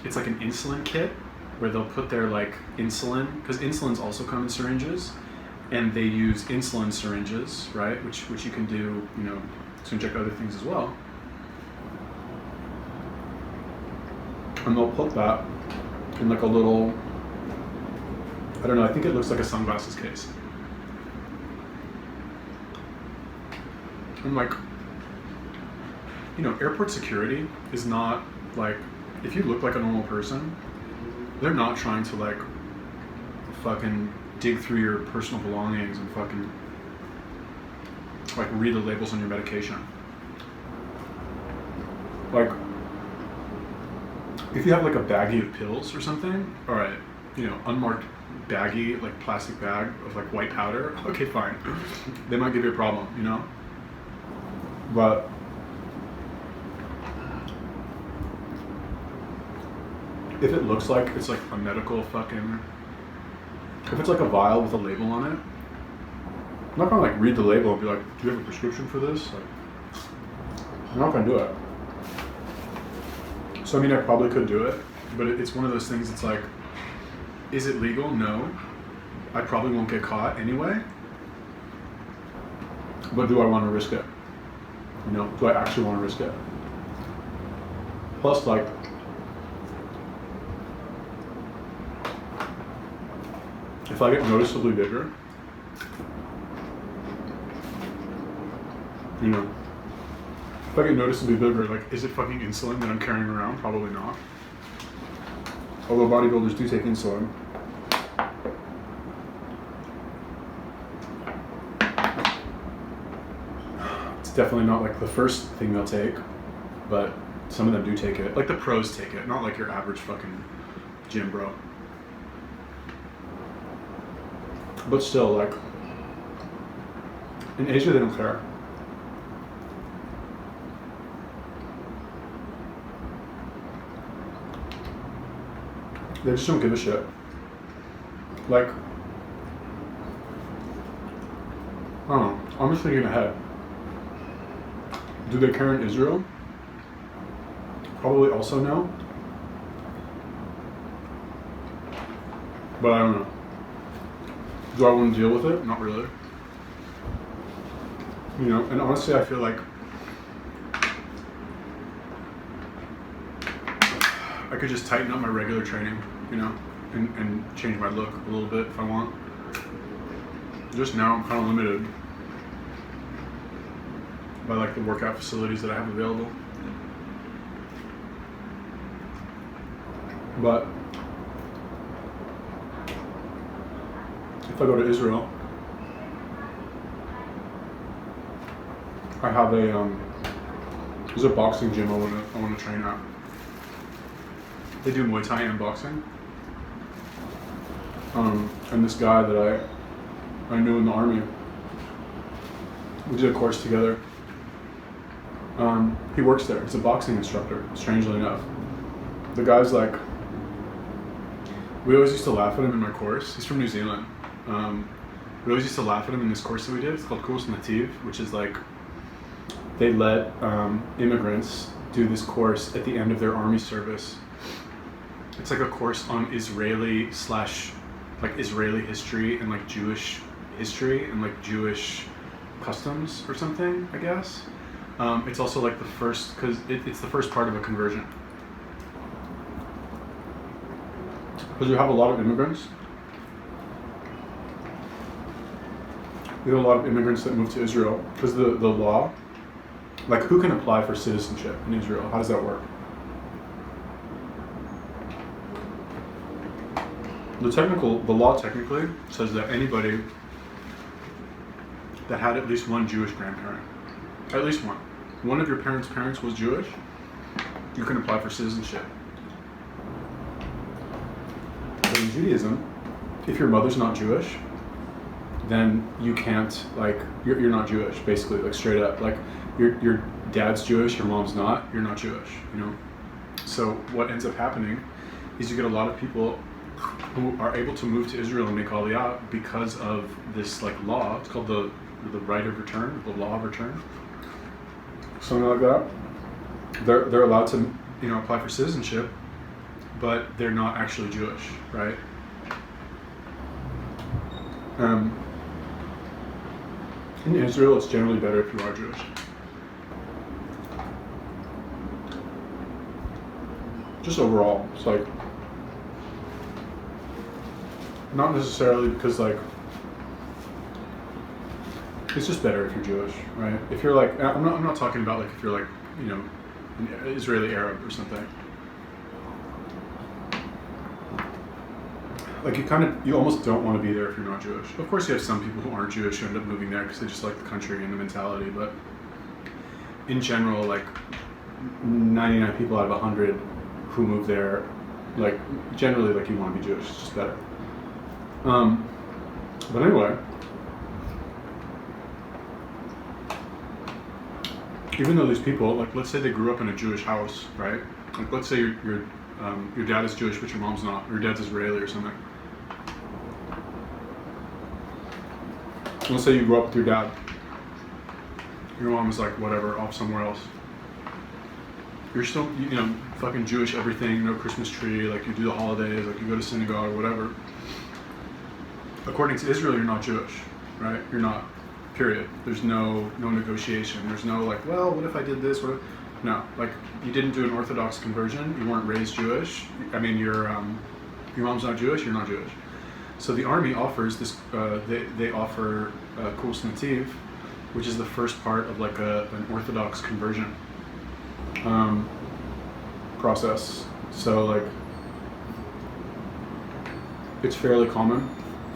it's like an insulin kit where they'll put their like insulin, because insulins also come in syringes, and they use insulin syringes, right? Which you can do, to inject other things as well. And they'll put that in like a little, I don't know, I think it looks like a sunglasses case. And like, airport security is not like, if you look like a normal person, they're not trying to like fucking dig through your personal belongings and fucking like read the labels on your medication. Like, if you have like a baggie of pills or something, all right, unmarked baggie, like plastic bag of like white powder, okay, fine. They might give you a problem, But if it looks like it's like a medical fucking, if it's like a vial with a label on it, I'm not gonna like read the label and be like, do you have a prescription for this? Like, I'm not gonna do it. So I mean, I probably could do it, but it's one of those things. It's like, is it legal? No. I probably won't get caught anyway. But do I want to risk it? Do I actually want to risk it? Plus, like, if I get noticeably bigger, if I get noticeably bigger, like, is it fucking insulin that I'm carrying around? Probably not. Although bodybuilders do take insulin. It's definitely not like the first thing they'll take, but some of them do take it. Like the pros take it, not like your average fucking gym bro. But still, like, in Asia they don't care. They just don't give a shit. Like, I don't know, I'm just thinking ahead. Do they care in Israel? Probably also no. But I don't know. Do I want to deal with it? Not really. And honestly, I feel like I could just tighten up my regular training, and change my look a little bit if I want. Just now, I'm kind of limited by like the workout facilities that I have available. But if I go to Israel, I have there's a boxing gym I want to train at. They do Muay Thai and boxing. And this guy that I knew in the army, we did a course together. He works there. He's a boxing instructor, strangely enough. The guy's like, We always used to laugh at him in my course. He's from New Zealand. We always used to laugh at him in this course that we did. It's called Course Native, which is like they let immigrants do this course at the end of their army service. It's like a course on Israeli history and like Jewish history and like Jewish customs or something, I guess. It's also like the first, because it's the first part of a conversion. Because you have a lot of immigrants. We have a lot of immigrants that move to Israel because the law, like who can apply for citizenship in Israel? How does that work? The law technically says that anybody that had at least one Jewish grandparent, at least one of your parents was Jewish, you can apply for citizenship. But in Judaism, if your mother's not Jewish, then you can't, like, you're not Jewish, basically, like straight up. Like, your dad's Jewish, your mom's not, you're not Jewish, you know? So what ends up happening is you get a lot of people who are able to move to Israel and make Aliyah because of this like law. It's called the right of return, the law of return, something like that. They're allowed to, you know, apply for citizenship, but they're not actually Jewish, right? In Israel, it's generally better if you are Jewish. Just overall, it's like not necessarily because like it's just better if you're Jewish, right? If you're like, I'm not talking about like if you're like, you know, an Israeli Arab or something. Like you almost don't want to be there if you're not Jewish. Of course, you have some people who aren't Jewish who end up moving there because they just like the country and the mentality. But in general, like 99 people out of 100 who move there, like generally, like you want to be Jewish. It's just better. But anyway, even though these people, like, let's say they grew up in a Jewish house, right? Like, let's say your dad is Jewish, but your mom's not. Or your dad's Israeli or something. Let's say you grew up with your dad. Your mom is like, whatever, off somewhere else. You're still, you know, fucking Jewish everything, no Christmas tree, like you do the holidays, like you go to synagogue or whatever. According to Israel, you're not Jewish, right? You're not, period. There's no negotiation. There's no like, well, what if I did this? What if? No, like you didn't do an Orthodox conversion. You weren't raised Jewish. I mean, your mom's not Jewish. You're not Jewish. So the army offers this. They offer Kurs Nativ, which is the first part of like an Orthodox conversion process. So like, it's fairly common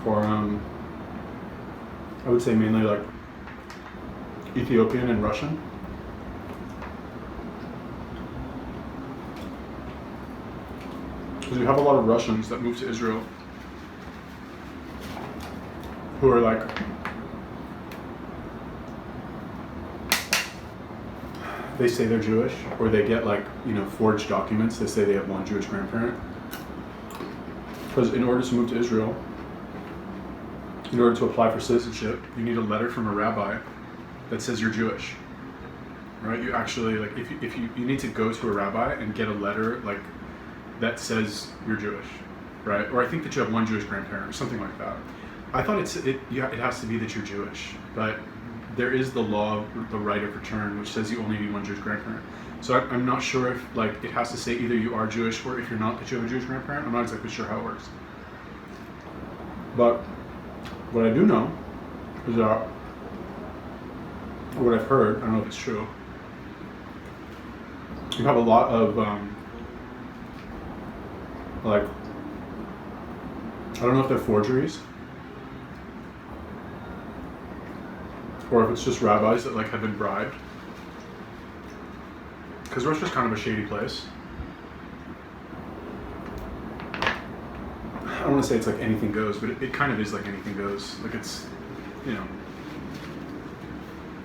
for I would say mainly like Ethiopian and Russian. Because you have a lot of Russians that move to Israel who are like, they say they're Jewish, or they get like, you know, forged documents. They say they have one Jewish grandparent. Because in order to move to Israel, in order to apply for citizenship, you need a letter from a rabbi that says you're Jewish, right? You actually, like, if you need to go to a rabbi and get a letter, like, that says you're Jewish, right? Or I think that you have one Jewish grandparent or something like that. I thought it has to be that you're Jewish, but there is the law, the right of return, which says you only need one Jewish grandparent. So I'm not sure if, like, it has to say either you are Jewish or if you're not, that you have a Jewish grandparent. I'm not exactly sure how it works. But what I do know is that, what I've heard, I don't know if it's true, you have a lot of, like, I don't know if they're forgeries, or if it's just rabbis that, like, have been bribed. Because Russia's kind of a shady place. I don't want to say it's like anything goes, but it kind of is like anything goes. Like, it's, you know,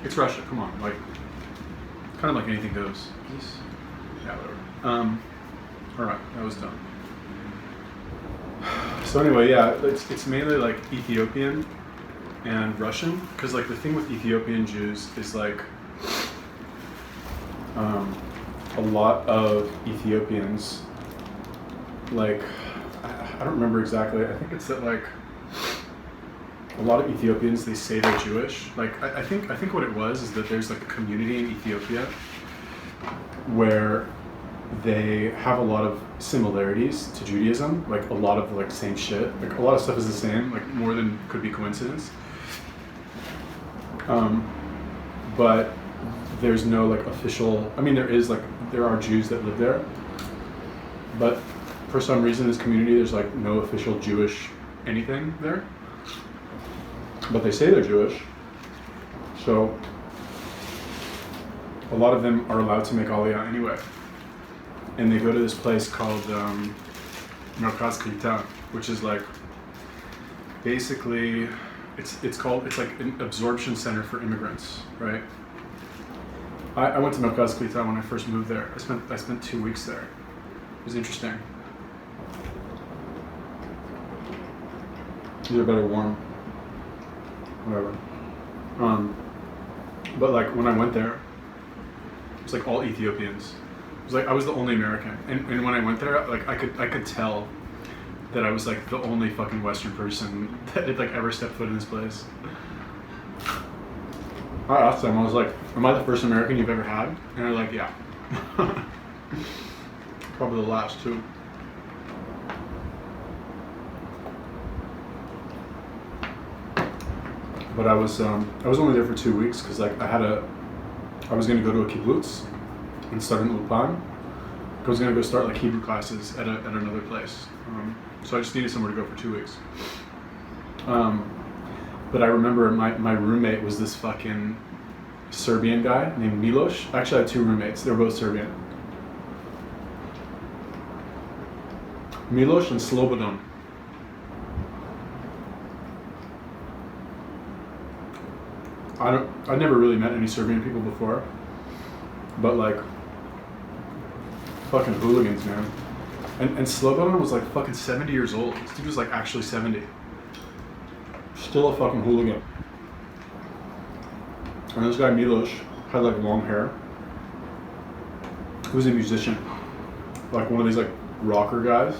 it's Russia, come on, like, kind of like anything goes. Yeah, whatever. Alright, that was done. So anyway, yeah, it's mainly like Ethiopian and Russian, because like the thing with Ethiopian Jews is like a lot of Ethiopians, like I don't remember exactly. I think it's that like a lot of Ethiopians, they say they're Jewish. Like I think what it was is that there's like a community in Ethiopia where they have a lot of similarities to Judaism, like a lot of like same shit. Like a lot of stuff is the same, like more than could be coincidence. But there's no like official, I mean there are Jews that live there, but for some reason this community there's like no official Jewish anything there. But they say they're Jewish, so a lot of them are allowed to make Aliyah anyway. And they go to this place called Merkaz Klita, which is like basically it's like an absorption center for immigrants, right? I went to Merkaz Klita when I first moved there. I spent 2 weeks there. It was interesting. These are better warm. Whatever. But like when I went there, it was like all Ethiopians. It was like I was the only American, and when I went there, like I could tell that I was like the only fucking Western person that had like ever stepped foot in this place. I asked them, I was like, "Am I the first American you've ever had?" And they're like, "Yeah." Probably the last too. But I was only there for 2 weeks because like I was gonna go to a kibbutz and start an ulpan. I was gonna go start like Hebrew classes at another place. So I just needed somewhere to go for 2 weeks. But I remember my roommate was this fucking Serbian guy named Milos. Actually, I had 2 roommates. They were both Serbian. Milos and Slobodan. I never really met any Serbian people before, but like fucking hooligans, man. And Slobodan was like fucking 70 years old. This dude was like actually 70. Still a fucking hooligan. And this guy Milos had like long hair. He was a musician. Like one of these like rocker guys.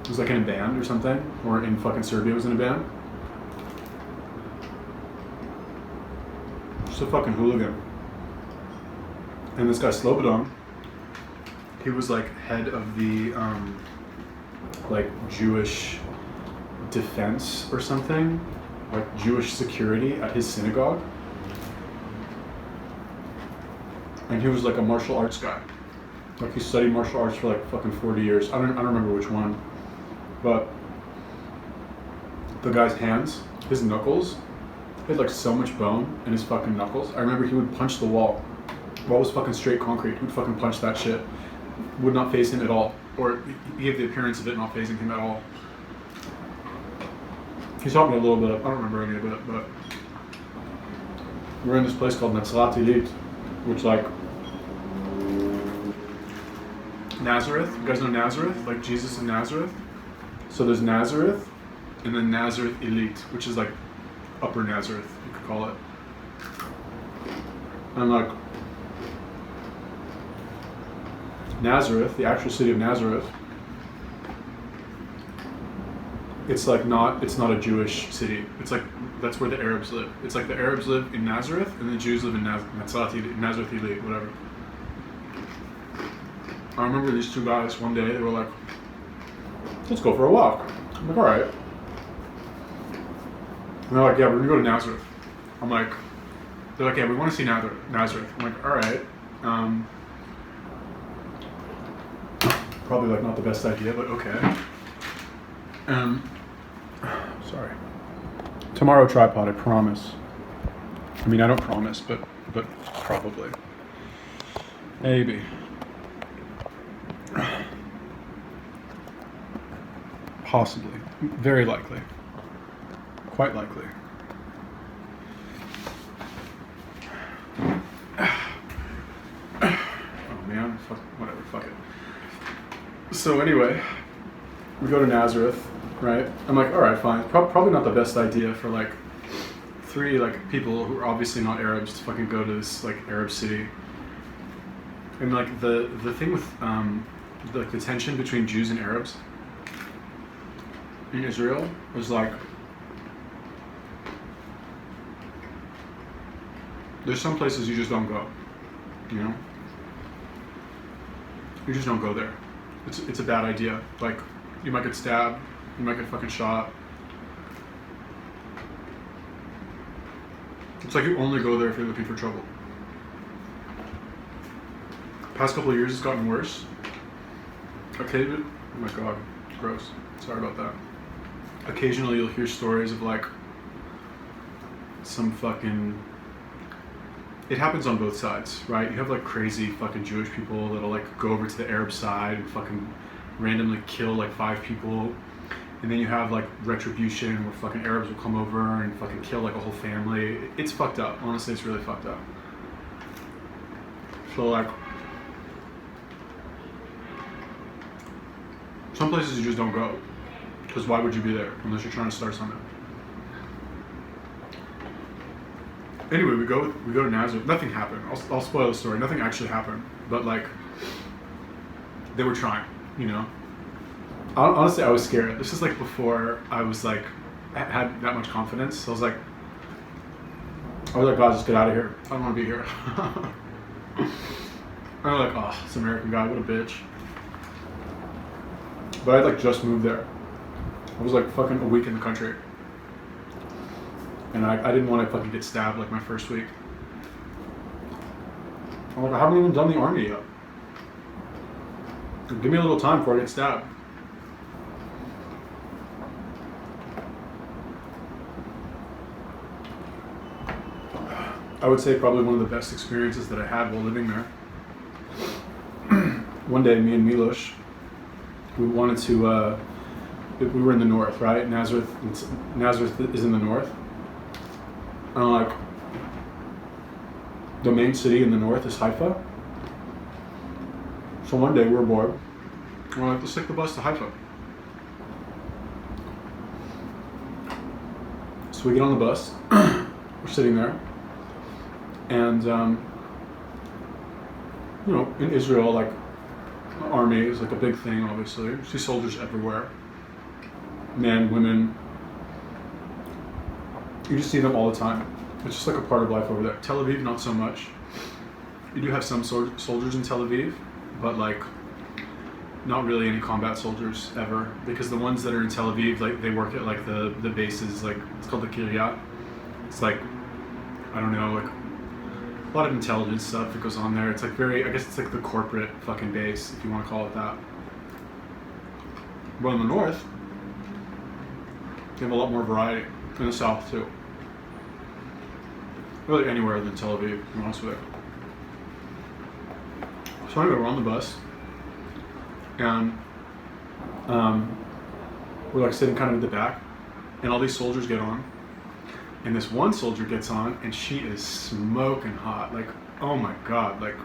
He was like in a band or something. Or in fucking Serbia was in a band. Just a fucking hooligan. And this guy Slobodan, he was like head of the like Jewish defense or something, like Jewish security at his synagogue. And he was like a martial arts guy. Like he studied martial arts for like fucking 40 years. I don't remember which one. But the guy's hands, his knuckles, he had like so much bone in his fucking knuckles. I remember he would punch the wall. The wall was fucking straight concrete. He would fucking punch that shit. Would not face him at all. Or he gave the appearance of it not facing him at all. He taught me a little bit. I don't remember any of it, but we're in this place called Netzalat Ilit, which like Nazareth. You guys know Nazareth? Like Jesus in Nazareth? So there's Nazareth, and then Nazareth Ilit, which is like Upper Nazareth, you could call it. And like Nazareth, the actual city of Nazareth, it's not a Jewish city. It's like that's where the Arabs live. It's like the Arabs live in Nazareth, and the Jews live in Nazareth Ilit, whatever. I remember these 2 guys one day. They were like, "Let's go for a walk." I'm like, "All right." And they're like, "Yeah, we're gonna go to Nazareth." I'm like, they're like, "Yeah, we want to see Nazareth." I'm like, "All right." Probably like not the best idea, but okay. Sorry. Tomorrow tripod, I promise. I mean, I don't promise, but probably. Maybe. Possibly. Very likely. Quite likely. Oh man, fuck, whatever, fuck it. So anyway, we go to Nazareth. right? I'm like, all right, fine. Probably not the best idea for like 3 like people who are obviously not Arabs to fucking go to this like Arab city. And like the thing with like the tension between Jews and Arabs in Israel was like, there's some places you just don't go, you know? You just don't go there. It's a bad idea. Like, you might get stabbed, you might get fucking shot. It's like you only go there if you're looking for trouble. Past couple of years, it's gotten worse. Okay, oh my god, it's gross. Sorry about that. Occasionally, you'll hear stories of like some fucking. It happens on both sides, right? You have like crazy fucking Jewish people that'll like go over to the Arab side and fucking randomly kill like 5 people. And then you have like retribution where fucking Arabs will come over and fucking kill like a whole family. It's fucked up. Honestly, it's really fucked up. So like, some places you just don't go. Because why would you be there unless you're trying to start something? Anyway, we go to Nazareth. Nothing happened. I'll spoil the story. Nothing actually happened. But like, they were trying, you know? Honestly, I was scared. This is like before I was like, had that much confidence. So I was like, God, just get out of here. I don't want to be here. I was like, oh, this American guy, what a bitch. But I'd like just moved there. I was like fucking a week in the country. And I didn't want to fucking get stabbed like my first week. I'm like, I haven't even done the army yet. Give me a little time before I get stabbed. I would say probably one of the best experiences that I had while living there. One day, me and Milos, we wanted to, we were in the north, right? Nazareth is in the north. And like, the main city in the north is Haifa. So one day we were bored. We're like, let's take the bus to Haifa. So we get on the bus. We're sitting there. And, you know, in Israel, like, the army is like a big thing, obviously. You see soldiers everywhere. Men, women. You just see them all the time. It's just like a part of life over there. Tel Aviv, not so much. You do have some soldiers in Tel Aviv, but like, not really any combat soldiers ever. Because the ones that are in Tel Aviv, like, they work at like the bases, like, it's called the Kiryat. It's like, I don't know, like, a lot of intelligence stuff that goes on there. It's like very, I guess it's like the corporate fucking base, if you want to call it that. But in the north, you have a lot more variety. In the south too. Really anywhere than Tel Aviv, to be honest with you. So anyway, we're on the bus, and we're like sitting kind of at the back, and all these soldiers get on, and this one soldier gets on, and she is smoking hot. Like, oh my god, like,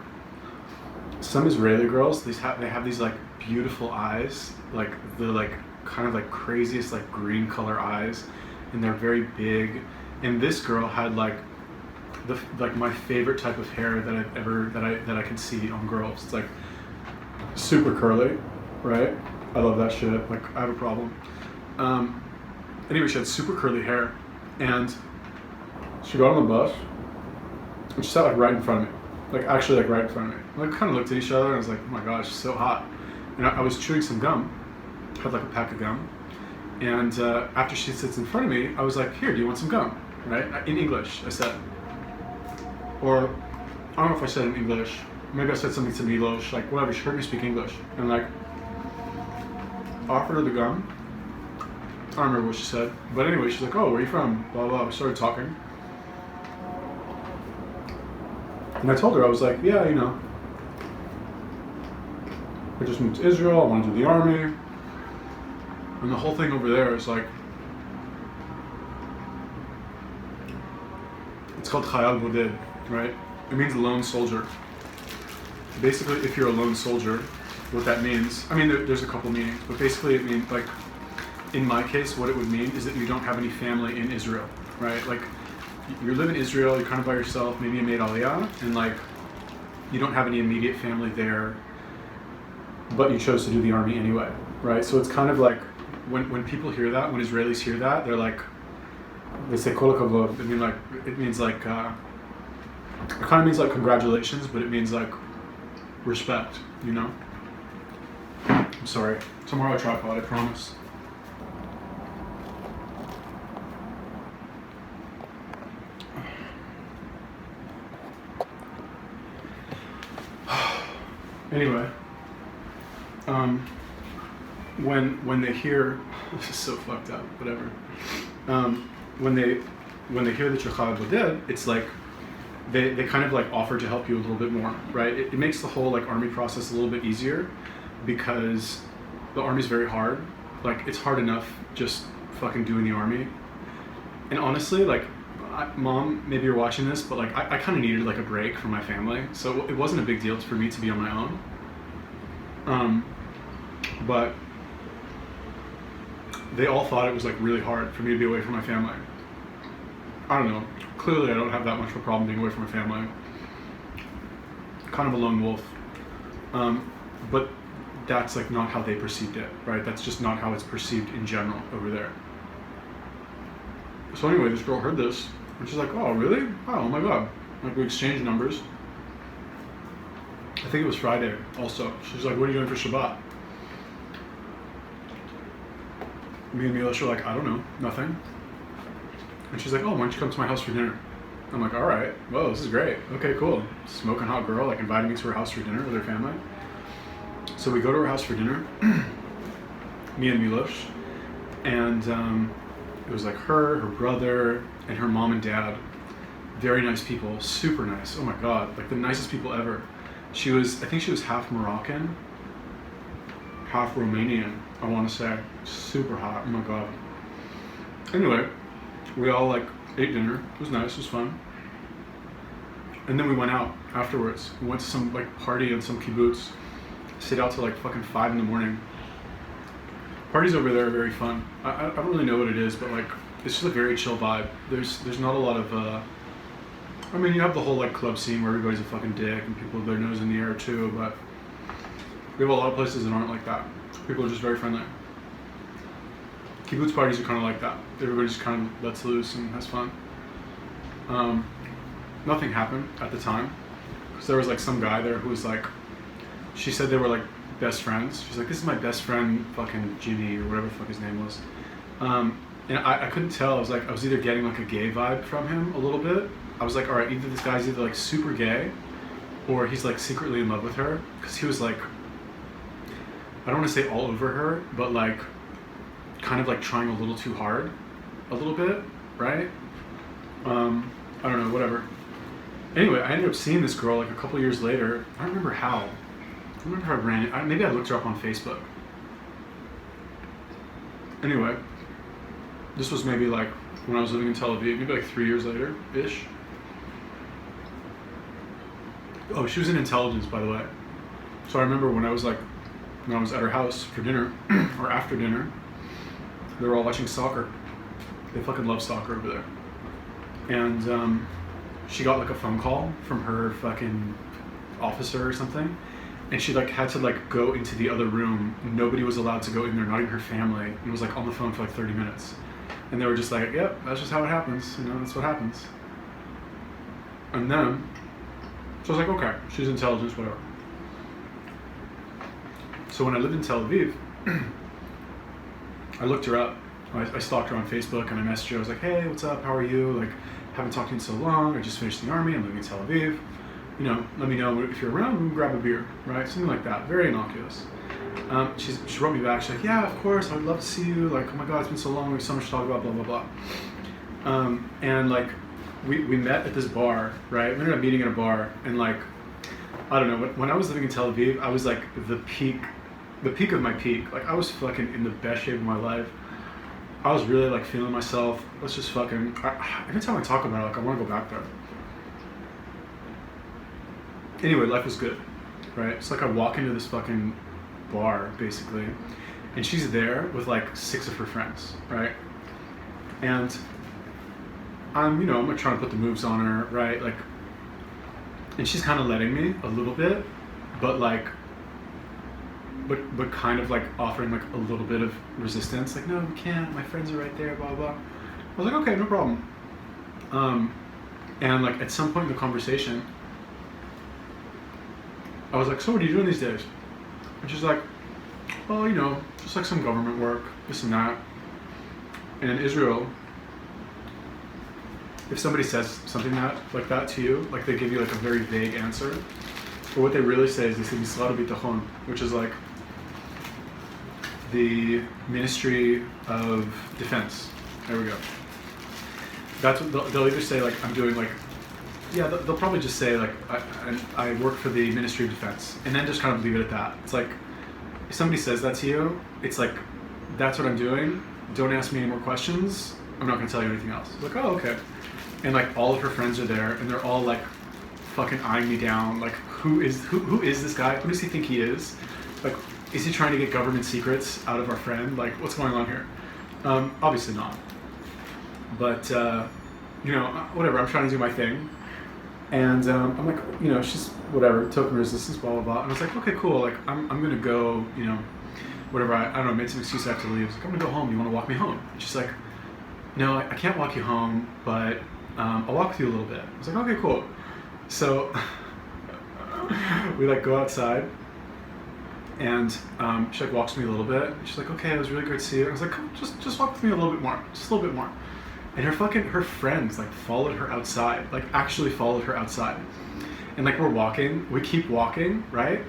some Israeli girls, they have these like beautiful eyes, like the like kind of like craziest like green color eyes, and they're very big. And this girl had like my favorite type of hair that I've ever that I can see on girls. It's like super curly, right? I love that shit. Like, I have a problem. Anyway, she had super curly hair, and she got on the bus, and she sat like right in front of me, like actually like right in front of me. We like kind of looked at each other, and I was like, oh my gosh, she's so hot. And I was chewing some gum, had like a pack of gum, and after she sits in front of me, I was like, here, do you want some gum? Right? In English, I said. Or, I don't know if I said in English, maybe I said something to Milos, like whatever, she heard me speak English. And like, offered her the gum. I don't remember what she said. But anyway, she's like, oh, where are you from? Blah, blah, we started talking. And I told her, I was like, yeah, you know, I just moved to Israel, I want to do the army. And the whole thing over there is like, it's called Chayal Boded, right? It means lone soldier. Basically, if you're a lone soldier, what that means, I mean, there's a couple meanings, but basically it means like, in my case, what it would mean is that you don't have any family in Israel, right? Like, you live in Israel, you're kind of by yourself, maybe you made Aliyah, and like, you don't have any immediate family there, but you chose to do the army anyway, right? So it's kind of like, when people hear that, when Israelis hear that, they're like, they say kol hakavod. It means like, it kind of means like congratulations, but it means like respect, you know? I'm sorry. Tomorrow I'll tripod, I promise. Anyway, when they hear, this is so fucked up, whatever. When they hear that you're Chayil Boded, it's like they kind of like offer to help you a little bit more, right? It makes the whole like army process a little bit easier because the army's very hard. Like, it's hard enough just fucking doing the army. And honestly, like, Mom, maybe you're watching this, but like I kind of needed like a break from my family, so it wasn't a big deal for me to be on my own. But they all thought it was like really hard for me to be away from my family. I don't know. Clearly, I don't have that much of a problem being away from my family. Kind of a lone wolf. But that's like not how they perceived it, right? That's just not how it's perceived in general over there. So anyway, this girl heard this, and she's like, "Oh, really? Oh my God!" Like, we exchanged numbers. I think it was Friday. Also, she's like, "What are you doing for Shabbat?" Me and Milos were like, "I don't know, nothing." And she's like, "Oh, why don't you come to my house for dinner?" I'm like, "All right. Whoa, this is great. Okay, cool." Smoking hot girl, like, inviting me to her house for dinner with her family. So we go to her house for dinner, me and Milos, and it was like her brother, and her mom and dad. Very nice people, super nice. Oh my God, like the nicest people ever. I think she was half Moroccan, half Romanian, I want to say. Super hot, oh my God. Anyway, we all like ate dinner. It was nice, it was fun. And then we went out afterwards. We went to some like party in some kibbutz. Stayed out till like fucking 5 in the morning. Parties over there are very fun. I don't really know what it is, but like, it's just a very chill vibe. There's not a lot of, I mean, you have the whole like club scene where everybody's a fucking dick and people have their nose in the air too, but we have a lot of places that aren't like that. People are just very friendly. Kibbutz parties are kind of like that. Everybody just kind of lets loose and has fun. Nothing happened at the time, because there was like some guy there who was like, she said they were like best friends. She's like, "This is my best friend, fucking Jimmy," or whatever the fuck his name was. And I couldn't tell. I was either getting like a gay vibe from him a little bit. I was like, all right, either this guy's either like super gay, or he's like secretly in love with her, because he was like, I don't want to say all over her, but like kind of like trying a little too hard, a little bit, right? I don't know, whatever. Anyway, I ended up seeing this girl like a couple years later. I don't remember how. I don't remember if I ran it. Maybe I looked her up on Facebook. Anyway, this was maybe like when I was living in Tel Aviv, maybe like 3 years later-ish. Oh, she was in intelligence, by the way. So I remember when I was at her house for dinner, or after dinner, they were all watching soccer. They fucking love soccer over there. And she got like a phone call from her fucking officer or something. And she like had to like go into the other room. Nobody was allowed to go in there, not even her family. And it was like on the phone for like 30 minutes. And they were just like, "Yep, that's just how it happens. You know, that's what happens." And then, so I was like, okay, she's intelligence, whatever. So when I lived in Tel Aviv, I looked her up. I stalked her on Facebook and I messaged her. I was like, "Hey, what's up? How are you? Like, haven't talked to you in so long. I just finished the army. I'm living in Tel Aviv. You know, let me know if you're around, we can grab a beer," right? Something like that, very innocuous. She wrote me back, she's like, "Yeah, of course, I would love to see you, like, oh my God, it's been so long, we have so much to talk about, blah, blah, blah." And like, we met at this bar, right? We ended up meeting at a bar, and like, I don't know, when I was living in Tel Aviv, I was like the peak of my peak. Like, I was fucking in the best shape of my life. I was really like feeling myself. Let's just fucking, every time I talk about it, like, I want to go back there. Anyway, life was good, right? It's like I walk into this fucking bar, basically, and she's there with like 6 of her friends, right? And I'm, you know, I'm like trying to put the moves on her, right? Like, and she's kind of letting me a little bit, but like, but kind of like offering like a little bit of resistance. Like, no, we can't. My friends are right there. Blah blah. I was like, okay, no problem. And like at some point in the conversation, I was like, so what are you doing these days? And she's like, well, you know, just like some government work, this and that. And in Israel, if somebody says something like that to you, like they give you like a very vague answer, but what they really say is they say Misrad B'Biטachon, which is like the Ministry of Defense. There we go. That's what they'll either say, like, I'm doing like, yeah, they'll probably just say like, I work for the Ministry of Defense, and then just kind of leave it at that. It's like, if somebody says that to you, it's like, that's what I'm doing. Don't ask me any more questions. I'm not gonna tell you anything else. Like, oh, okay. And like all of her friends are there, and they're all like fucking eyeing me down. Like, who is this guy? Who does he think he is? Like, is he trying to get government secrets out of our friend? Like, what's going on here? Obviously not. But you know, whatever. I'm trying to do my thing, and I'm like, you know, she's whatever, token resistance, blah blah blah. And I was like, okay, cool. Like, I'm gonna go, you know, whatever. I don't know. Made some excuse I have to leave. I was like, I'm gonna go home. You want to walk me home? And she's like, no, I can't walk you home, but I'll walk with you a little bit. I was like, okay, cool. So we like go outside, and she like walks me a little bit. She's like, okay, it was really great to see you. I was like, come, just walk with me a little bit more, just a little bit more. And her friends like followed her outside, like actually followed her outside. And like we're walking, we keep walking, right?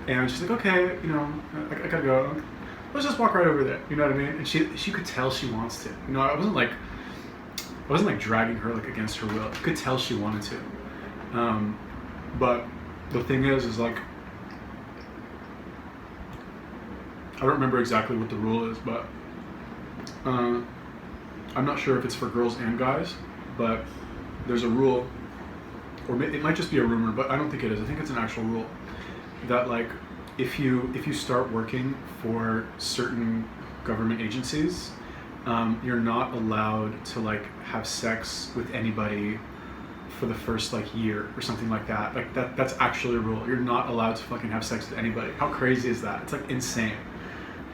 And she's like, okay, you know, I gotta go. Let's just walk right over there. You know what I mean? And she could tell she wants to. You know, I wasn't like dragging her like against her will. You could tell she wanted to. But the thing is like, I don't remember exactly what the rule is, but I'm not sure if it's for girls and guys, but there's a rule, or it might just be a rumor, but I don't think it is. I think it's an actual rule that like, if you start working for certain government agencies, you're not allowed to like have sex with anybody for the first like year or something like that. Like that's actually a rule. You're not allowed to fucking have sex with anybody. How crazy is that? It's like insane.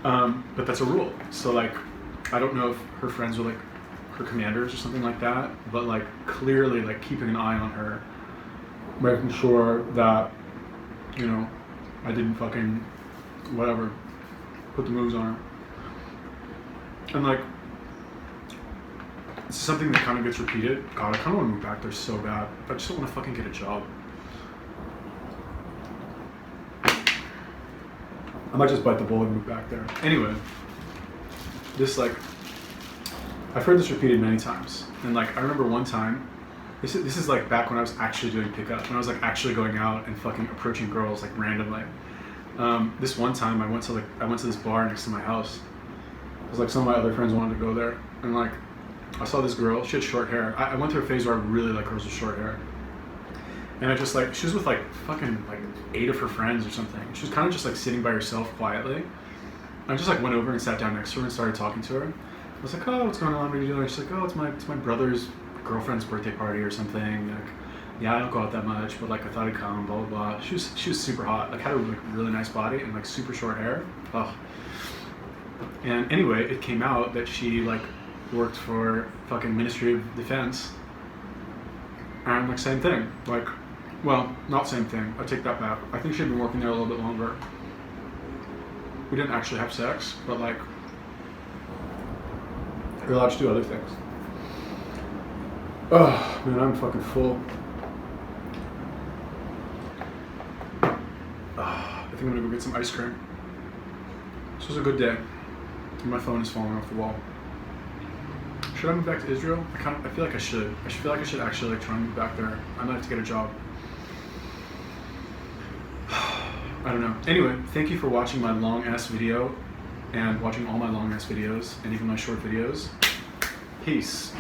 But that's a rule. So like, I don't know if her friends were like her commanders or something like that, but like clearly like keeping an eye on her, making sure that, you know, I didn't fucking whatever, put the moves on her. And like, it's something that kind of gets repeated. God, I kind of want to move back there so bad. I just don't want to fucking get a job. I might just bite the bullet and move back there. Anyway, this like, I've heard this repeated many times. And like, I remember one time, this is like back when I was actually doing pickup, when I was like actually going out and fucking approaching girls like randomly. This one time I went to this bar next to my house. It was like some of my other friends wanted to go there, and like I saw this girl. She had short hair. I went through a phase where I really like girls with short hair, and I just like, she was with like fucking like 8 of her friends or something. She was kind of just like sitting by herself quietly. I just like went over and sat down next to her and started talking to her. I was like, oh, what's going on? What are you doing? She's like, oh, it's my brother's girlfriend's birthday party or something. Like, yeah, I don't go out that much, but like I thought I'd come, blah blah blah. She was super hot, like had a like, really nice body and like super short hair. Ugh. And anyway, it came out that she like worked for fucking Ministry of Defense. And like same thing, like, well, not same thing. I take that back. I think she'd been working there a little bit longer. We didn't actually have sex, but like, you're allowed to do other things. Oh man, I'm fucking full. I think I'm gonna go get some ice cream. This was a good day. My phone is falling off the wall. Should I move back to Israel? I feel like I should. I feel like I should actually like try and move back there. I might have to get a job. I don't know. Anyway, thank you for watching my long ass video and watching all my long ass videos and even my short videos. Peace.